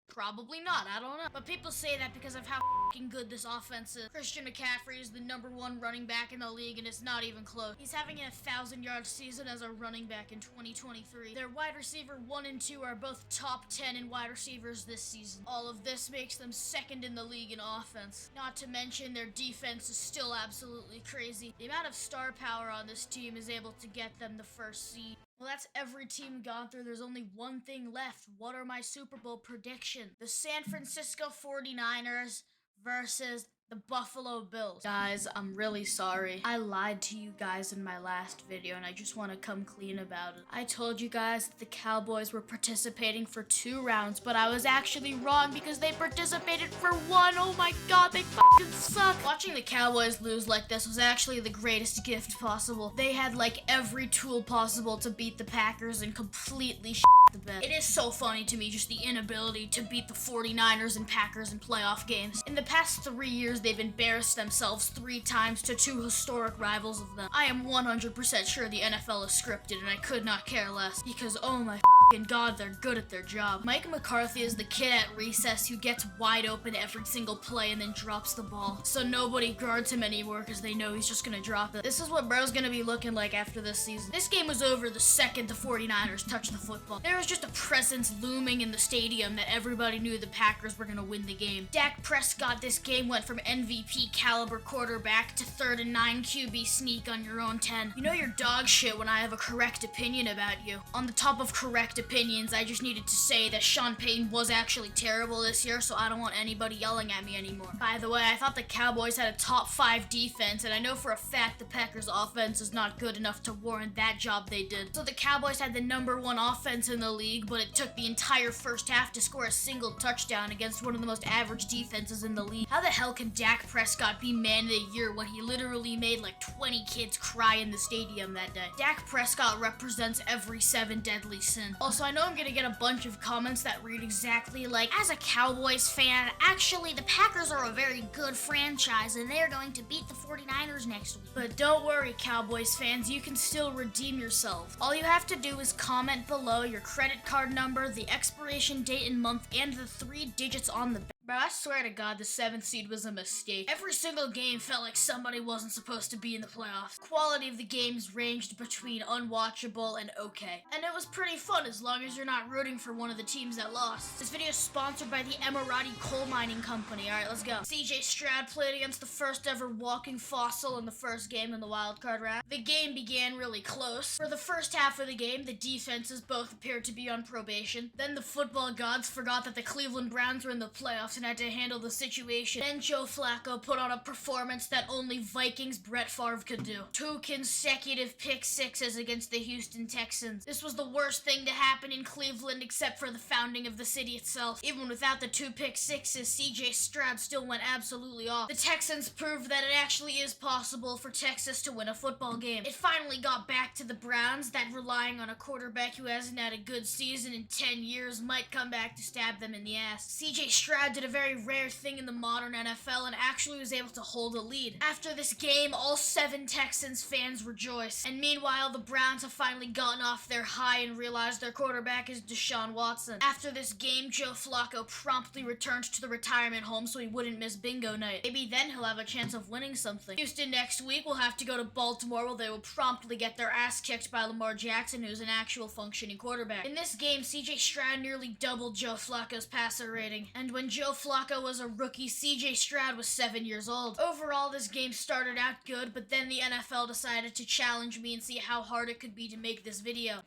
Probably not, I don't know. But people say that because of how fucking good this offense is. Christian McCaffrey is the #1 running back in the league, and it's not even close. He's having a 1,000-yard season as a running back in 2023. Their wide receiver 1 and 2 are both top 10 in wide receivers this season. All of this makes them second in the league in offense. Not to mention their defense is still absolutely crazy. The amount of star power on this team is able to get them the first seed. Well, that's every team gone through. There's only one thing left. What are my Super Bowl predictions? The San Francisco 49ers versus the Buffalo Bills. Guys, I'm really sorry. I lied to you guys in my last video, and I just want to come clean about it. I told you guys that the Cowboys were participating for 2 rounds, but I was actually wrong because they participated for 1. Oh my god, they fucking suck. Watching the Cowboys lose like this was actually the greatest gift possible. They had like every tool possible to beat the Packers and completely the bed. It is so funny to me, just the inability to beat the 49ers and Packers in playoff games. In the past 3 years, they've embarrassed themselves 3 times to 2 historic rivals of them. I am 100% sure the NFL is scripted, and I could not care less, because oh my f***ing god, they're good at their job. Mike McCarthy is the kid at recess who gets wide open every single play and then drops the ball, so nobody guards him anymore because they know he's just gonna drop it. This is what bro's gonna be looking like after this season. This game was over the second the 49ers touched the football. There was just a presence looming in the stadium that everybody knew the Packers were gonna win the game. Dak Prescott this game went from MVP caliber quarterback to 3rd and 9 QB sneak on your own 10. You know you're dog shit when I have a correct opinion about you. On the top of correct opinions, I just needed to say that Sean Payton was actually terrible this year, so I don't want anybody yelling at me anymore. By the way, I thought the Cowboys had a top 5 defense, and I know for a fact the Packers offense is not good enough to warrant that job they did. So the Cowboys had the #1 offense in the league, but it took the entire first half to score a single touchdown against one of the most average defenses in the league. How the hell can Dak Prescott be man of the year when he literally made like 20 kids cry in the stadium that day? Dak Prescott represents every 7 deadly sin. Also, I know I'm gonna get a bunch of comments that read exactly like, as a Cowboys fan, actually the Packers are a very good franchise and they're going to beat the 49ers next week. But don't worry, Cowboys fans, you can still redeem yourself. All you have to do is comment below your credit card number, the expiration date and month, and the 3 digits on the back. Bro, I swear to God, the 7th seed was a mistake. Every single game felt like somebody wasn't supposed to be in the playoffs. Quality of the games ranged between unwatchable and okay. And it was pretty fun as long as you're not rooting for one of the teams that lost. This video is sponsored by the Emirati Coal Mining Company. Alright, let's go. CJ Stroud played against the first ever walking fossil in the first game in the wildcard round. The game began really close. For the first half of the game, the defenses both appeared to be on probation. Then the football gods forgot that the Cleveland Browns were in the playoffs and had to handle the situation. Then Joe Flacco put on a performance that only Vikings Brett Favre could do. 2 consecutive pick sixes against the Houston Texans. This was the worst thing to happen in Cleveland except for the founding of the city itself. Even without the 2 pick sixes, CJ Stroud still went absolutely off. The Texans proved that it actually is possible for Texas to win a football game. It finally got back to the Browns that relying on a quarterback who hasn't had a good season in 10 years might come back to stab them in the ass. CJ Stroud did a very rare thing in the modern NFL and actually was able to hold a lead. After this game, all 7 Texans fans rejoiced. And meanwhile, the Browns have finally gotten off their high and realized their quarterback is Deshaun Watson. After this game, Joe Flacco promptly returned to the retirement home so he wouldn't miss bingo night. Maybe then he'll have a chance of winning something. Houston next week will have to go to Baltimore where they will promptly get their ass kicked by Lamar Jackson, who's an actual functioning quarterback. In this game, CJ Stroud nearly doubled Joe Flacco's passer rating. And when Joe Flacco was a rookie, CJ Stroud was 7 years old. Overall, this game started out good, but then the NFL decided to challenge me and see how hard it could be to make this video.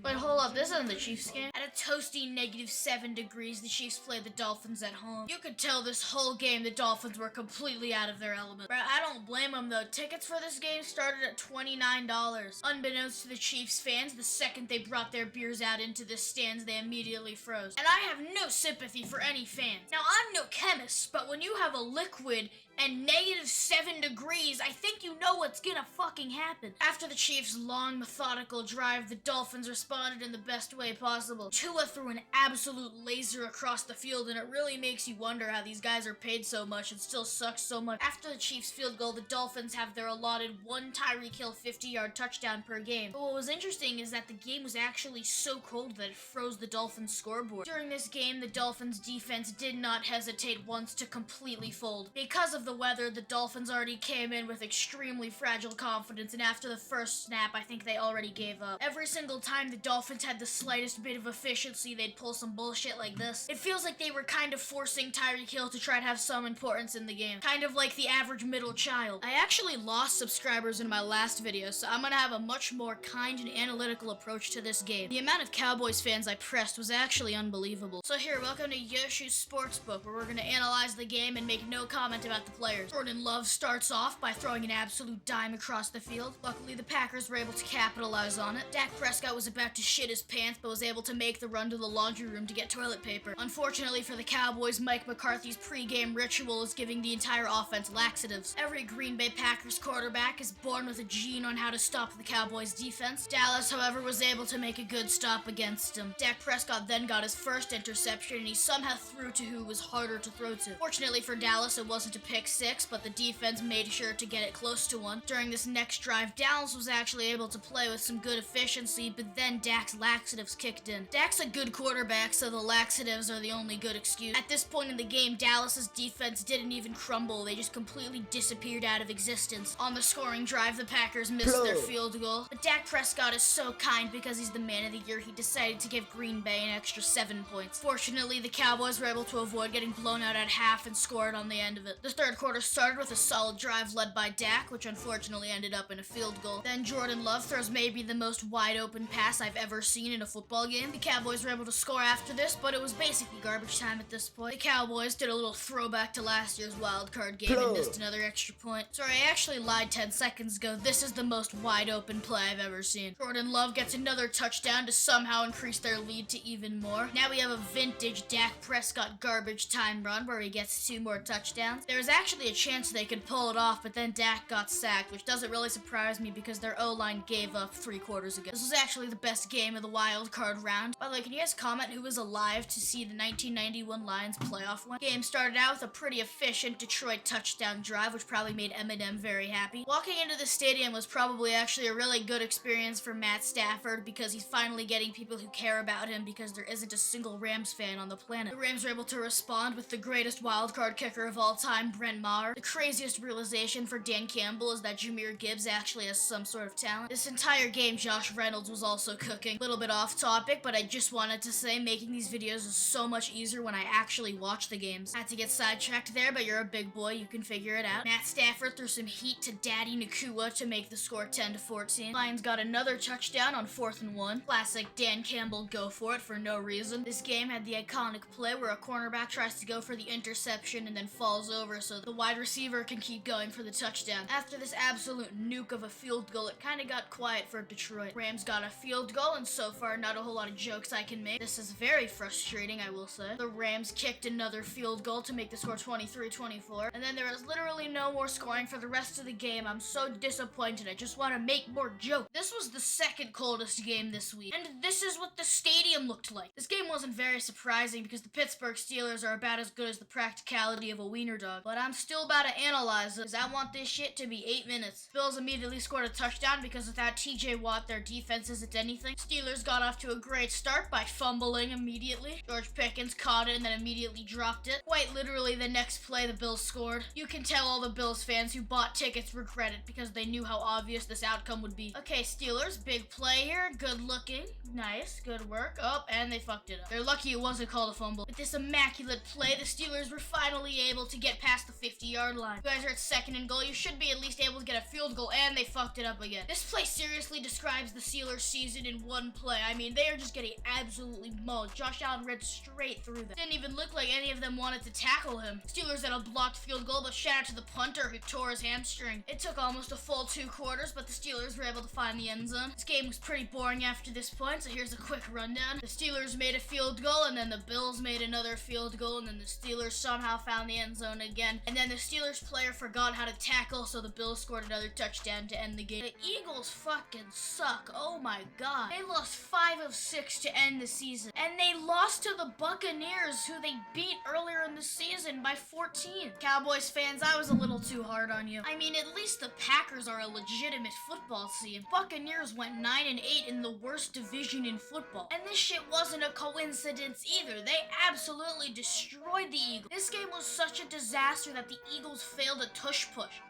Wait, hold up, this isn't the Chiefs game? At a toasty -7 degrees, the Chiefs played the Dolphins at home. You could tell this whole game the Dolphins were completely out of their element. But I don't blame them though. Tickets for this game started at $29. Unbeknownst to the Chiefs fans, the second they brought their beers out into the stands, they immediately froze. And I have no sympathy for any fans. Now, I'm no chemist, but when you have a liquid and -7 degrees, I think you know what's gonna fucking happen. After the Chiefs' long, methodical drive, the Dolphins responded in the best way possible. Tua threw an absolute laser across the field, and it really makes you wonder how these guys are paid so much and still suck so much. After the Chiefs' field goal, the Dolphins have their allotted 1 Tyreek Hill 50-yard touchdown per game. But what was interesting is that the game was actually so cold that it froze the Dolphins' scoreboard. During this game, the Dolphins' defense did not hesitate once to completely fold. Because of the weather, the Dolphins already came in with extremely fragile confidence, and after the first snap, I think they already gave up. Every single time the Dolphins had the slightest bit of efficiency, they'd pull some bullshit like this. It feels like they were kind of forcing Tyreek Hill to try to have some importance in the game. Kind of like the average middle child. I actually lost subscribers in my last video, so I'm gonna have a much more kind and analytical approach to this game. The amount of Cowboys fans I pressed was actually unbelievable. So here, welcome to Yoshoos Sportsbook, where we're gonna analyze the game and make no comment about the players. Jordan Love starts off by throwing an absolute dime across the field. Luckily, the Packers were able to capitalize on it. Dak Prescott was about to shit his pants but was able to make the run to the laundry room to get toilet paper. Unfortunately for the Cowboys, Mike McCarthy's pre-game ritual is giving the entire offense laxatives. Every Green Bay Packers quarterback is born with a gene on how to stop the Cowboys defense. Dallas, however, was able to make a good stop against him. Dak Prescott then got his first interception and he somehow threw to who was harder to throw to. Fortunately for Dallas, it wasn't a pick six, but the defense made sure to get it close to one. During this next drive, Dallas was actually able to play with some good efficiency, but then Dak's laxatives kicked in. Dak's a good quarterback, so the laxatives are the only good excuse. At this point in the game, Dallas's defense didn't even crumble. They just completely disappeared out of existence. On the scoring drive, the Packers missed their field goal, but Dak Prescott is so kind because he's the man of the year. He decided to give Green Bay an extra 7 points. Fortunately, the Cowboys were able to avoid getting blown out at half and scored on the end of it. The third quarter started with a solid drive led by Dak, which unfortunately ended up in a field goal. Then Jordan Love throws maybe the most wide open pass I've ever seen in a football game. The Cowboys were able to score after this, but it was basically garbage time at this point. The Cowboys did a little throwback to last year's wildcard game and missed another extra point. Sorry, I actually lied 10 seconds ago. This is the most wide open play I've ever seen. Jordan Love gets another touchdown to somehow increase their lead to even more. Now we have a vintage Dak Prescott garbage time run where he gets 2 more touchdowns. There was actually a chance they could pull it off, but then Dak got sacked, which doesn't really surprise me because their O-line gave up 3 quarters ago. This was actually the best game of the wild card round. By the way, can you guys comment who was alive to see the 1991 Lions playoff win? Game started out with a pretty efficient Detroit touchdown drive, which probably made Eminem very happy. Walking into the stadium was probably actually a really good experience for Matt Stafford because he's finally getting people who care about him because there isn't a single Rams fan on the planet. The Rams were able to respond with the greatest wildcard kicker of all time, Brent Maher. The craziest realization for Dan Campbell is that Jahmyr Gibbs actually has some sort of talent. This entire game, Josh Reynolds was also cooking. A little bit off topic, but I just wanted to say making these videos is so much easier when I actually watch the games. Had to get sidetracked there, but you're a big boy, you can figure it out. Matt Stafford threw some heat to Daddy Nakua to make the score 10-14. Lions got another touchdown on 4th and 1. Classic Dan Campbell go for it for no reason. This game had the iconic play where a cornerback tries to go for the interception and then falls over so the wide receiver can keep going for the touchdown. After this absolute nuke of a field goal, it kind of got quiet for Detroit. Rams got a field goal, and so far not a whole lot of jokes I can make. This is very frustrating, I will say. The Rams kicked another field goal to make the score 23-24, and then there was literally no more scoring for the rest of the game. I'm so disappointed. I just want to make more jokes. This was the second coldest game this week, and this is what the stadium looked like. This game wasn't very surprising because the Pittsburgh Steelers are about as good as the practicality of a wiener dog, but I'm still about to analyze it because I want this shit to be 8 minutes. Bills immediately scored a touchdown because without TJ Watt, their defense isn't anything. Steelers got off to a great start by fumbling immediately. George Pickens caught it and then immediately dropped it. Quite literally the next play the Bills scored. You can tell all the Bills fans who bought tickets regret it because they knew how obvious this outcome would be. Okay, Steelers, big play here. Good looking. Nice. Good work. Oh, and they fucked it up. They're lucky it wasn't called a fumble. With this immaculate play, the Steelers were finally able to get past the 50-yard line. You guys are at 2nd and goal. You should be at least able to get a field goal, and they fucked it up again. This play seriously describes the Steelers season in one play. I mean, they are just getting absolutely mauled. Josh Allen read straight through them. Didn't even look like any of them wanted to tackle him. Steelers had a blocked field goal, but shout out to the punter who tore his hamstring. It took almost a full 2 quarters, but the Steelers were able to find the end zone. This game was pretty boring after this point, so here's a quick rundown. The Steelers made a field goal, and then the Bills made another field goal, and then the Steelers somehow found the end zone again. And then the Steelers player forgot how to tackle, so the Bills scored another touchdown to end the game. The Eagles fucking suck. Oh my god. They lost 5 of 6 to end the season. And they lost to the Buccaneers, who they beat earlier in the season by 14. Cowboys fans, I was a little too hard on you. I mean, at least the Packers are a legitimate football team. Buccaneers went 9-8 in the worst division in football. And this shit wasn't a coincidence either. They absolutely destroyed the Eagles. This game was such a disaster that the Eagles failed a tush push.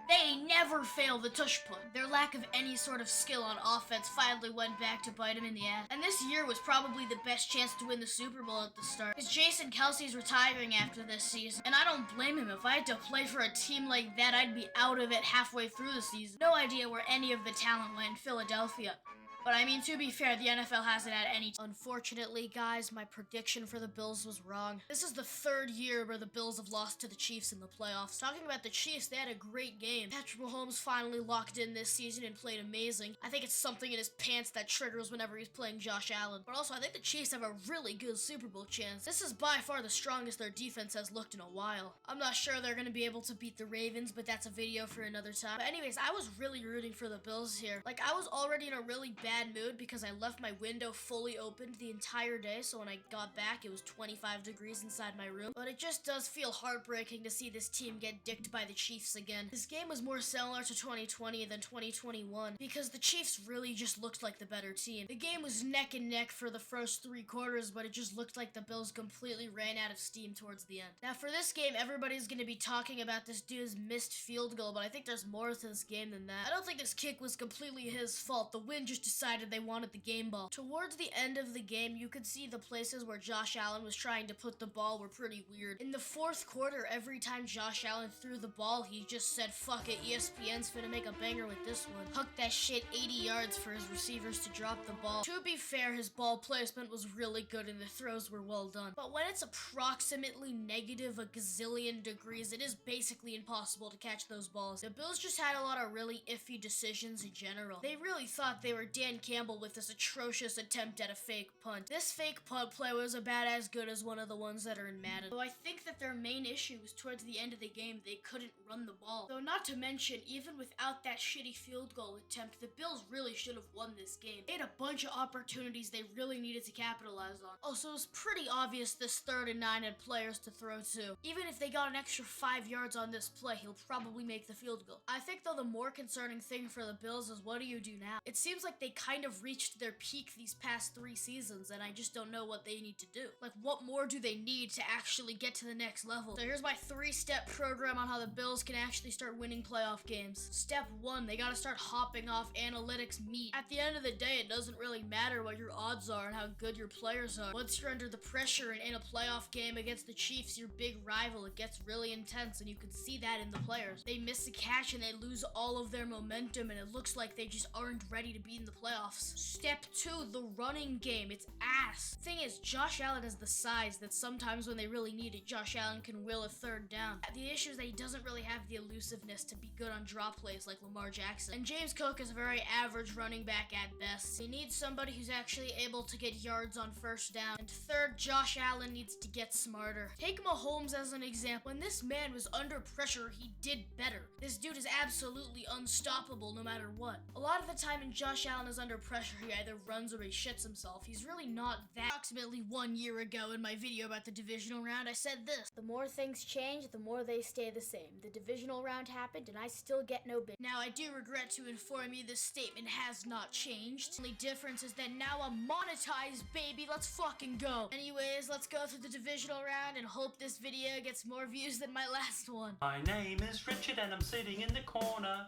They never fail the tush push. Their lack of any sort of skill on offense finally went back to bite them in the ass. And this year was probably the best chance to win the Super Bowl at the start, because Jason Kelsey's retiring after this season, and I don't blame him. If I had to play for a team like that, I'd be out of it halfway through the season. No idea where any of the talent went in Philadelphia. But I mean, to be fair, the NFL hasn't had any. Unfortunately, guys, my prediction for the Bills was wrong. This is the third year where the Bills have lost to the Chiefs in the playoffs. Talking about the Chiefs, they had a great game. Patrick Mahomes finally locked in this season and played amazing. I think it's something in his pants that triggers whenever he's playing Josh Allen. But also, I think the Chiefs have a really good Super Bowl chance. This is by far the strongest their defense has looked in a while. I'm not sure they're going to be able to beat the Ravens, but that's a video for another time. But anyways, I was really rooting for the Bills here. Like, I was already in a really bad mood because I left my window fully opened the entire day, so when I got back, it was 25 degrees inside my room. But it just does feel heartbreaking to see this team get dicked by the Chiefs again. This game was more similar to 2020 than 2021 because the Chiefs really just looked like the better team. The game was neck and neck for the first 3 quarters, but it just looked like the Bills completely ran out of steam towards the end. Now for this game, everybody's going to be talking about this dude's missed field goal, but I think there's more to this game than that. I don't think this kick was completely his fault. The wind just decided they wanted the game ball. Towards the end of the game, you could see the places where Josh Allen was trying to put the ball were pretty weird. In the 4th quarter, every time Josh Allen threw the ball, he just said, fuck it, ESPN's finna make a banger with this one. Hucked that shit 80 yards for his receivers to drop the ball. To be fair, his ball placement was really good and the throws were well done. But when it's approximately negative a gazillion degrees, it is basically impossible to catch those balls. The Bills just had a lot of really iffy decisions in general. They really thought they were Dan Campbell with this atrocious attempt at a fake punt. This fake punt play was about as good as one of the ones that are in Madden. Though I think that their main issue was towards the end of the game, they couldn't run the ball. Though not to mention, even without that shitty field goal attempt, the Bills really should have won this game. They had a bunch of opportunities they really needed to capitalize on. Also, it was pretty obvious this 3rd and 9 had players to throw to. Even if they got an extra 5 yards on this play, he'll probably make the field goal. I think though the more concerning thing for the Bills is what do you do now? It seems like they kind of reached their peak these past 3 seasons and I just don't know what they need to do. Like, what more do they need to actually get to the next level? So here's my 3-step program on how the Bills can actually start winning playoff games. Step 1, they gotta start hopping off analytics meat. At the end of the day, it doesn't really matter what your odds are and how good your players are. Once you're under the pressure and in a playoff game against the Chiefs, your big rival, it gets really intense and you can see that in the players. They miss a catch and they lose all of their momentum and it looks like they just aren't ready to be in the playoffs. Step 2, the running game. It's ass. Thing is, Josh Allen has the size that sometimes when they really need it, Josh Allen can will a 3rd down. The issue is that he doesn't really have the elusiveness to be good on drop plays like Lamar Jackson. And James Cook is a very average running back at best. He needs somebody who's actually able to get yards on 1st down. And 3rd, Josh Allen needs to get smarter. Take Mahomes as an example. When this man was under pressure, he did better. This dude is absolutely unstoppable no matter what. A lot of the time when Josh Allen is under pressure, he either runs or he shits himself. He's really not that. Approximately 1 year ago in my video about the divisional round, I said this: the more things change, the more they stay the same. The divisional round happened and I still get no bid. Now I do regret to inform you this statement has not changed. The only difference is that now I'm monetized, baby. Let's fucking go. Anyways, let's go through the divisional round and hope this video gets more views than my last one. My name is Richard and I'm sitting in the corner.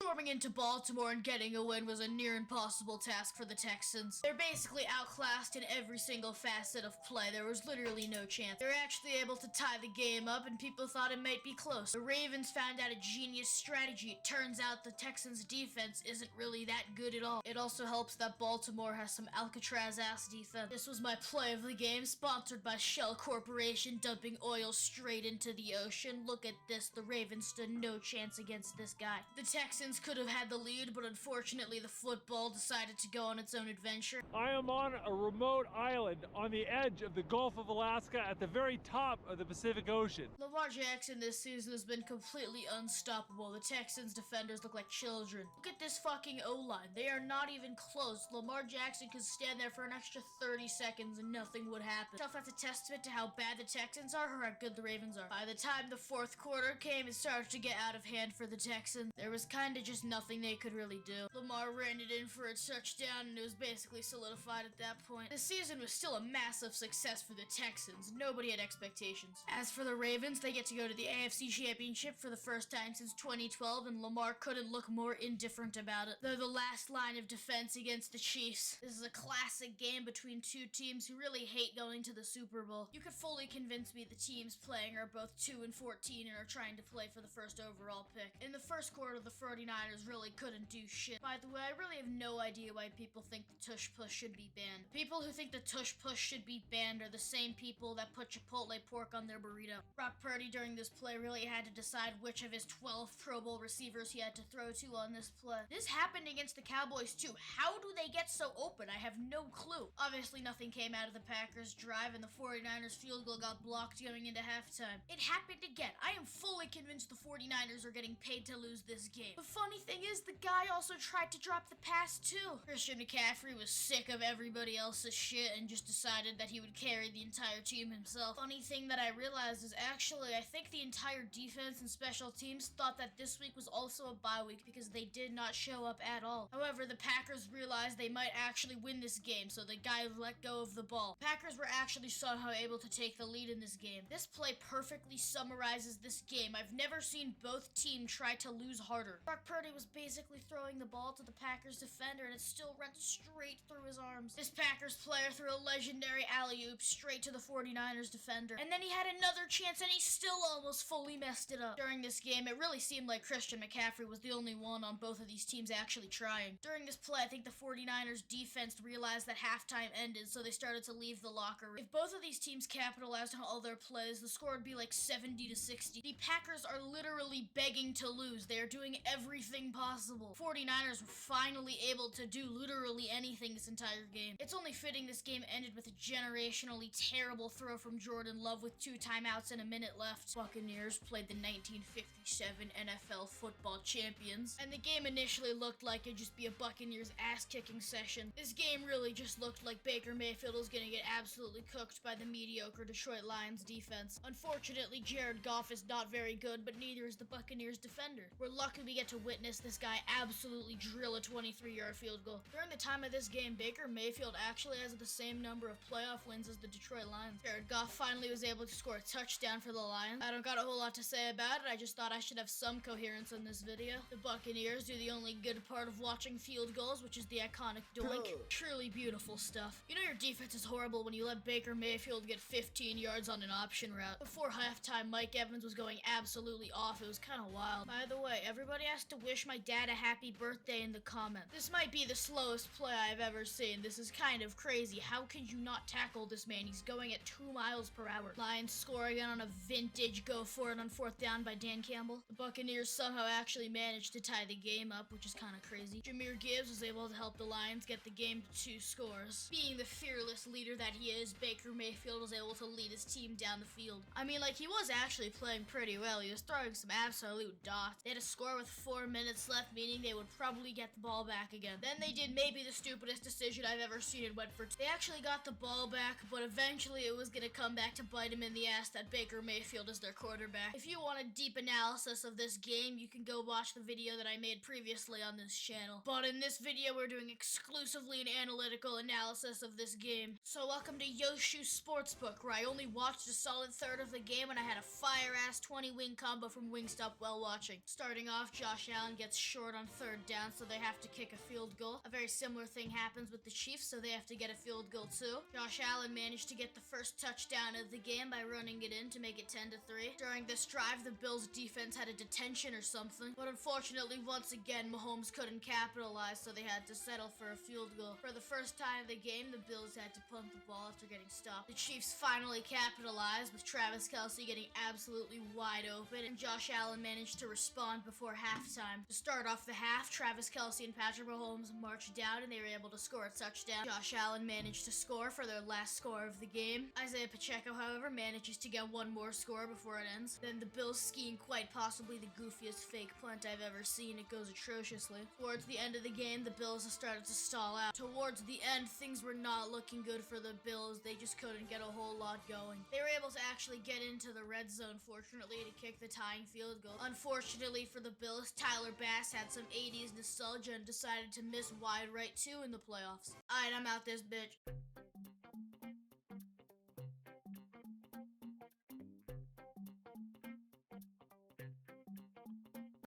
Storming into Baltimore and getting a win was a near impossible task for the Texans. They're basically outclassed in every single facet of play. There was literally no chance. They were actually able to tie the game up and people thought it might be close. The Ravens found out a genius strategy. It turns out the Texans defense isn't really that good at all. It also helps that Baltimore has some Alcatraz-ass defense. This was my play of the game, sponsored by Shell Corporation, dumping oil straight into the ocean. Look at this. The Ravens stood no chance against this guy. The Texans could have had the lead, but unfortunately the football decided to go on its own adventure. I am on a remote island on the edge of the Gulf of Alaska at the very top of the Pacific Ocean. Lamar Jackson this season has been completely unstoppable. The Texans defenders look like children. Look at this fucking O-line. They are not even close. Lamar Jackson could stand there for an extra 30 seconds and nothing would happen. I don't know if that's a testament to how bad the Texans are or how good the Ravens are. By the time the 4th quarter came, it started to get out of hand for the Texans. There was kinda just nothing they could really do. Lamar ran it in for a touchdown and it was basically solidified at that point. The season was still a massive success for the Texans. Nobody had expectations. As for the Ravens, they get to go to the AFC Championship for the first time since 2012 and Lamar couldn't look more indifferent about it. They're the last line of defense against the Chiefs. This is a classic game between two teams who really hate going to the Super Bowl. You could fully convince me the teams playing are both 2-14 and are trying to play for the first overall pick. In the first quarter, the 49ers 49ers really couldn't do shit. By the way, I really have no idea why people think the tush push should be banned. The people who think the tush push should be banned are the same people that put Chipotle pork on their burrito. Brock Purdy during this play really had to decide which of his 12 Pro Bowl receivers he had to throw to on this play. This happened against the Cowboys too. How do they get so open? I have no clue. Obviously nothing came out of the Packers drive and the 49ers field goal got blocked going into halftime. It happened again. I am fully convinced the 49ers are getting paid to lose this game. The funny thing is the guy also tried to drop the pass too. Christian McCaffrey was sick of everybody else's shit and just decided that he would carry the entire team himself. Funny thing that I realized is actually I think the entire defense and special teams thought that this week was also a bye week because they did not show up at all. However, the Packers realized they might actually win this game, so the guy let go of the ball. Packers were actually somehow able to take the lead in this game. This play perfectly summarizes this game. I've never seen both teams try to lose harder. Brock Purdy was basically throwing the ball to the Packers defender and it still went straight through his arms. This Packers player threw a legendary alley-oop straight to the 49ers defender. And then he had another chance and he still almost fully messed it up. During this game, it really seemed like Christian McCaffrey was the only one on both of these teams actually trying. During this play, I think the 49ers defense realized that halftime ended, so they started to leave the locker room. If both of these teams capitalized on all their plays, the score would be like 70-60. The Packers are literally begging to lose. They are doing everything possible. 49ers were finally able to do literally anything this entire game. It's only fitting this game ended with a generationally terrible throw from Jordan Love with 2 timeouts and a minute left. Buccaneers played the 1957 NFL football champions, and the game initially looked like it'd just be a Buccaneers ass-kicking session. This game really just looked like Baker Mayfield was gonna get absolutely cooked by the mediocre Detroit Lions defense. Unfortunately, Jared Goff is not very good, but neither is the Buccaneers defender. We're lucky we get to witness this guy absolutely drill a 23-yard field goal. During the time of this game, Baker Mayfield actually has the same number of playoff wins as the Detroit Lions. Jared Goff finally was able to score a touchdown for the Lions. I don't got a whole lot to say about it. I just thought I should have some coherence in this video. The Buccaneers do the only good part of watching field goals, which is the iconic doink. Truly beautiful stuff. You know your defense is horrible when you let Baker Mayfield get 15 yards on an option route. Before halftime, Mike Evans was going absolutely off. It was kind of wild. By the way, everybody has to wish my dad a happy birthday in the comments. This might be the slowest play I've ever seen. This is kind of crazy. How can you not tackle this man? He's going at 2 miles per hour. Lions score again on a vintage go for it on 4th down by Dan Campbell. The Buccaneers somehow actually managed to tie the game up, which is kind of crazy. Jahmyr Gibbs was able to help the Lions get the game to 2 scores. Being the fearless leader that he is, Baker Mayfield was able to lead his team down the field. I mean, like, he was actually playing pretty well. He was throwing some absolute dots. They had a score with 4 minutes left, meaning they would probably get the ball back again. Then they did maybe the stupidest decision I've ever seen and went for two. They actually got the ball back, but eventually it was gonna come back to bite him in the ass that Baker Mayfield is their quarterback. If you want a deep analysis of this game, you can go watch the video that I made previously on this channel. But in this video, we're doing exclusively an analytical analysis of this game. So welcome to Yoshoos Sportsbook, where I only watched a solid third of the game and I had a fire-ass 20-wing combo from Wingstop while watching. Starting off, Josh Allen gets short on 3rd down, so they have to kick a field goal. A very similar thing happens with the Chiefs, so they have to get a field goal too. Josh Allen managed to get the first touchdown of the game by running it in to make it 10-3. During this drive, the Bills defense had a detention or something, but unfortunately, once again, Mahomes couldn't capitalize, so they had to settle for a field goal. For the first time of the game, the Bills had to punt the ball after getting stopped. The Chiefs finally capitalized, with Travis Kelce getting absolutely wide open, and Josh Allen managed to respond before halftime. To start off the half, Travis Kelce and Patrick Mahomes marched down, and they were able to score a touchdown. Josh Allen managed to score for their last score of the game. Isaiah Pacheco, however, manages to get one more score before it ends. Then the Bills skiing quite possibly the goofiest fake punt I've ever seen. It goes atrociously. Towards the end of the game, the Bills started to stall out. Towards the end, things were not looking good for the Bills. They just couldn't get a whole lot going. They were able to actually get into the red zone, fortunately, to kick the tying field goal. Unfortunately for the Bills, Tyler Bass had some 80s nostalgia and decided to miss wide right too in the playoffs. Alright, I'm out this bitch.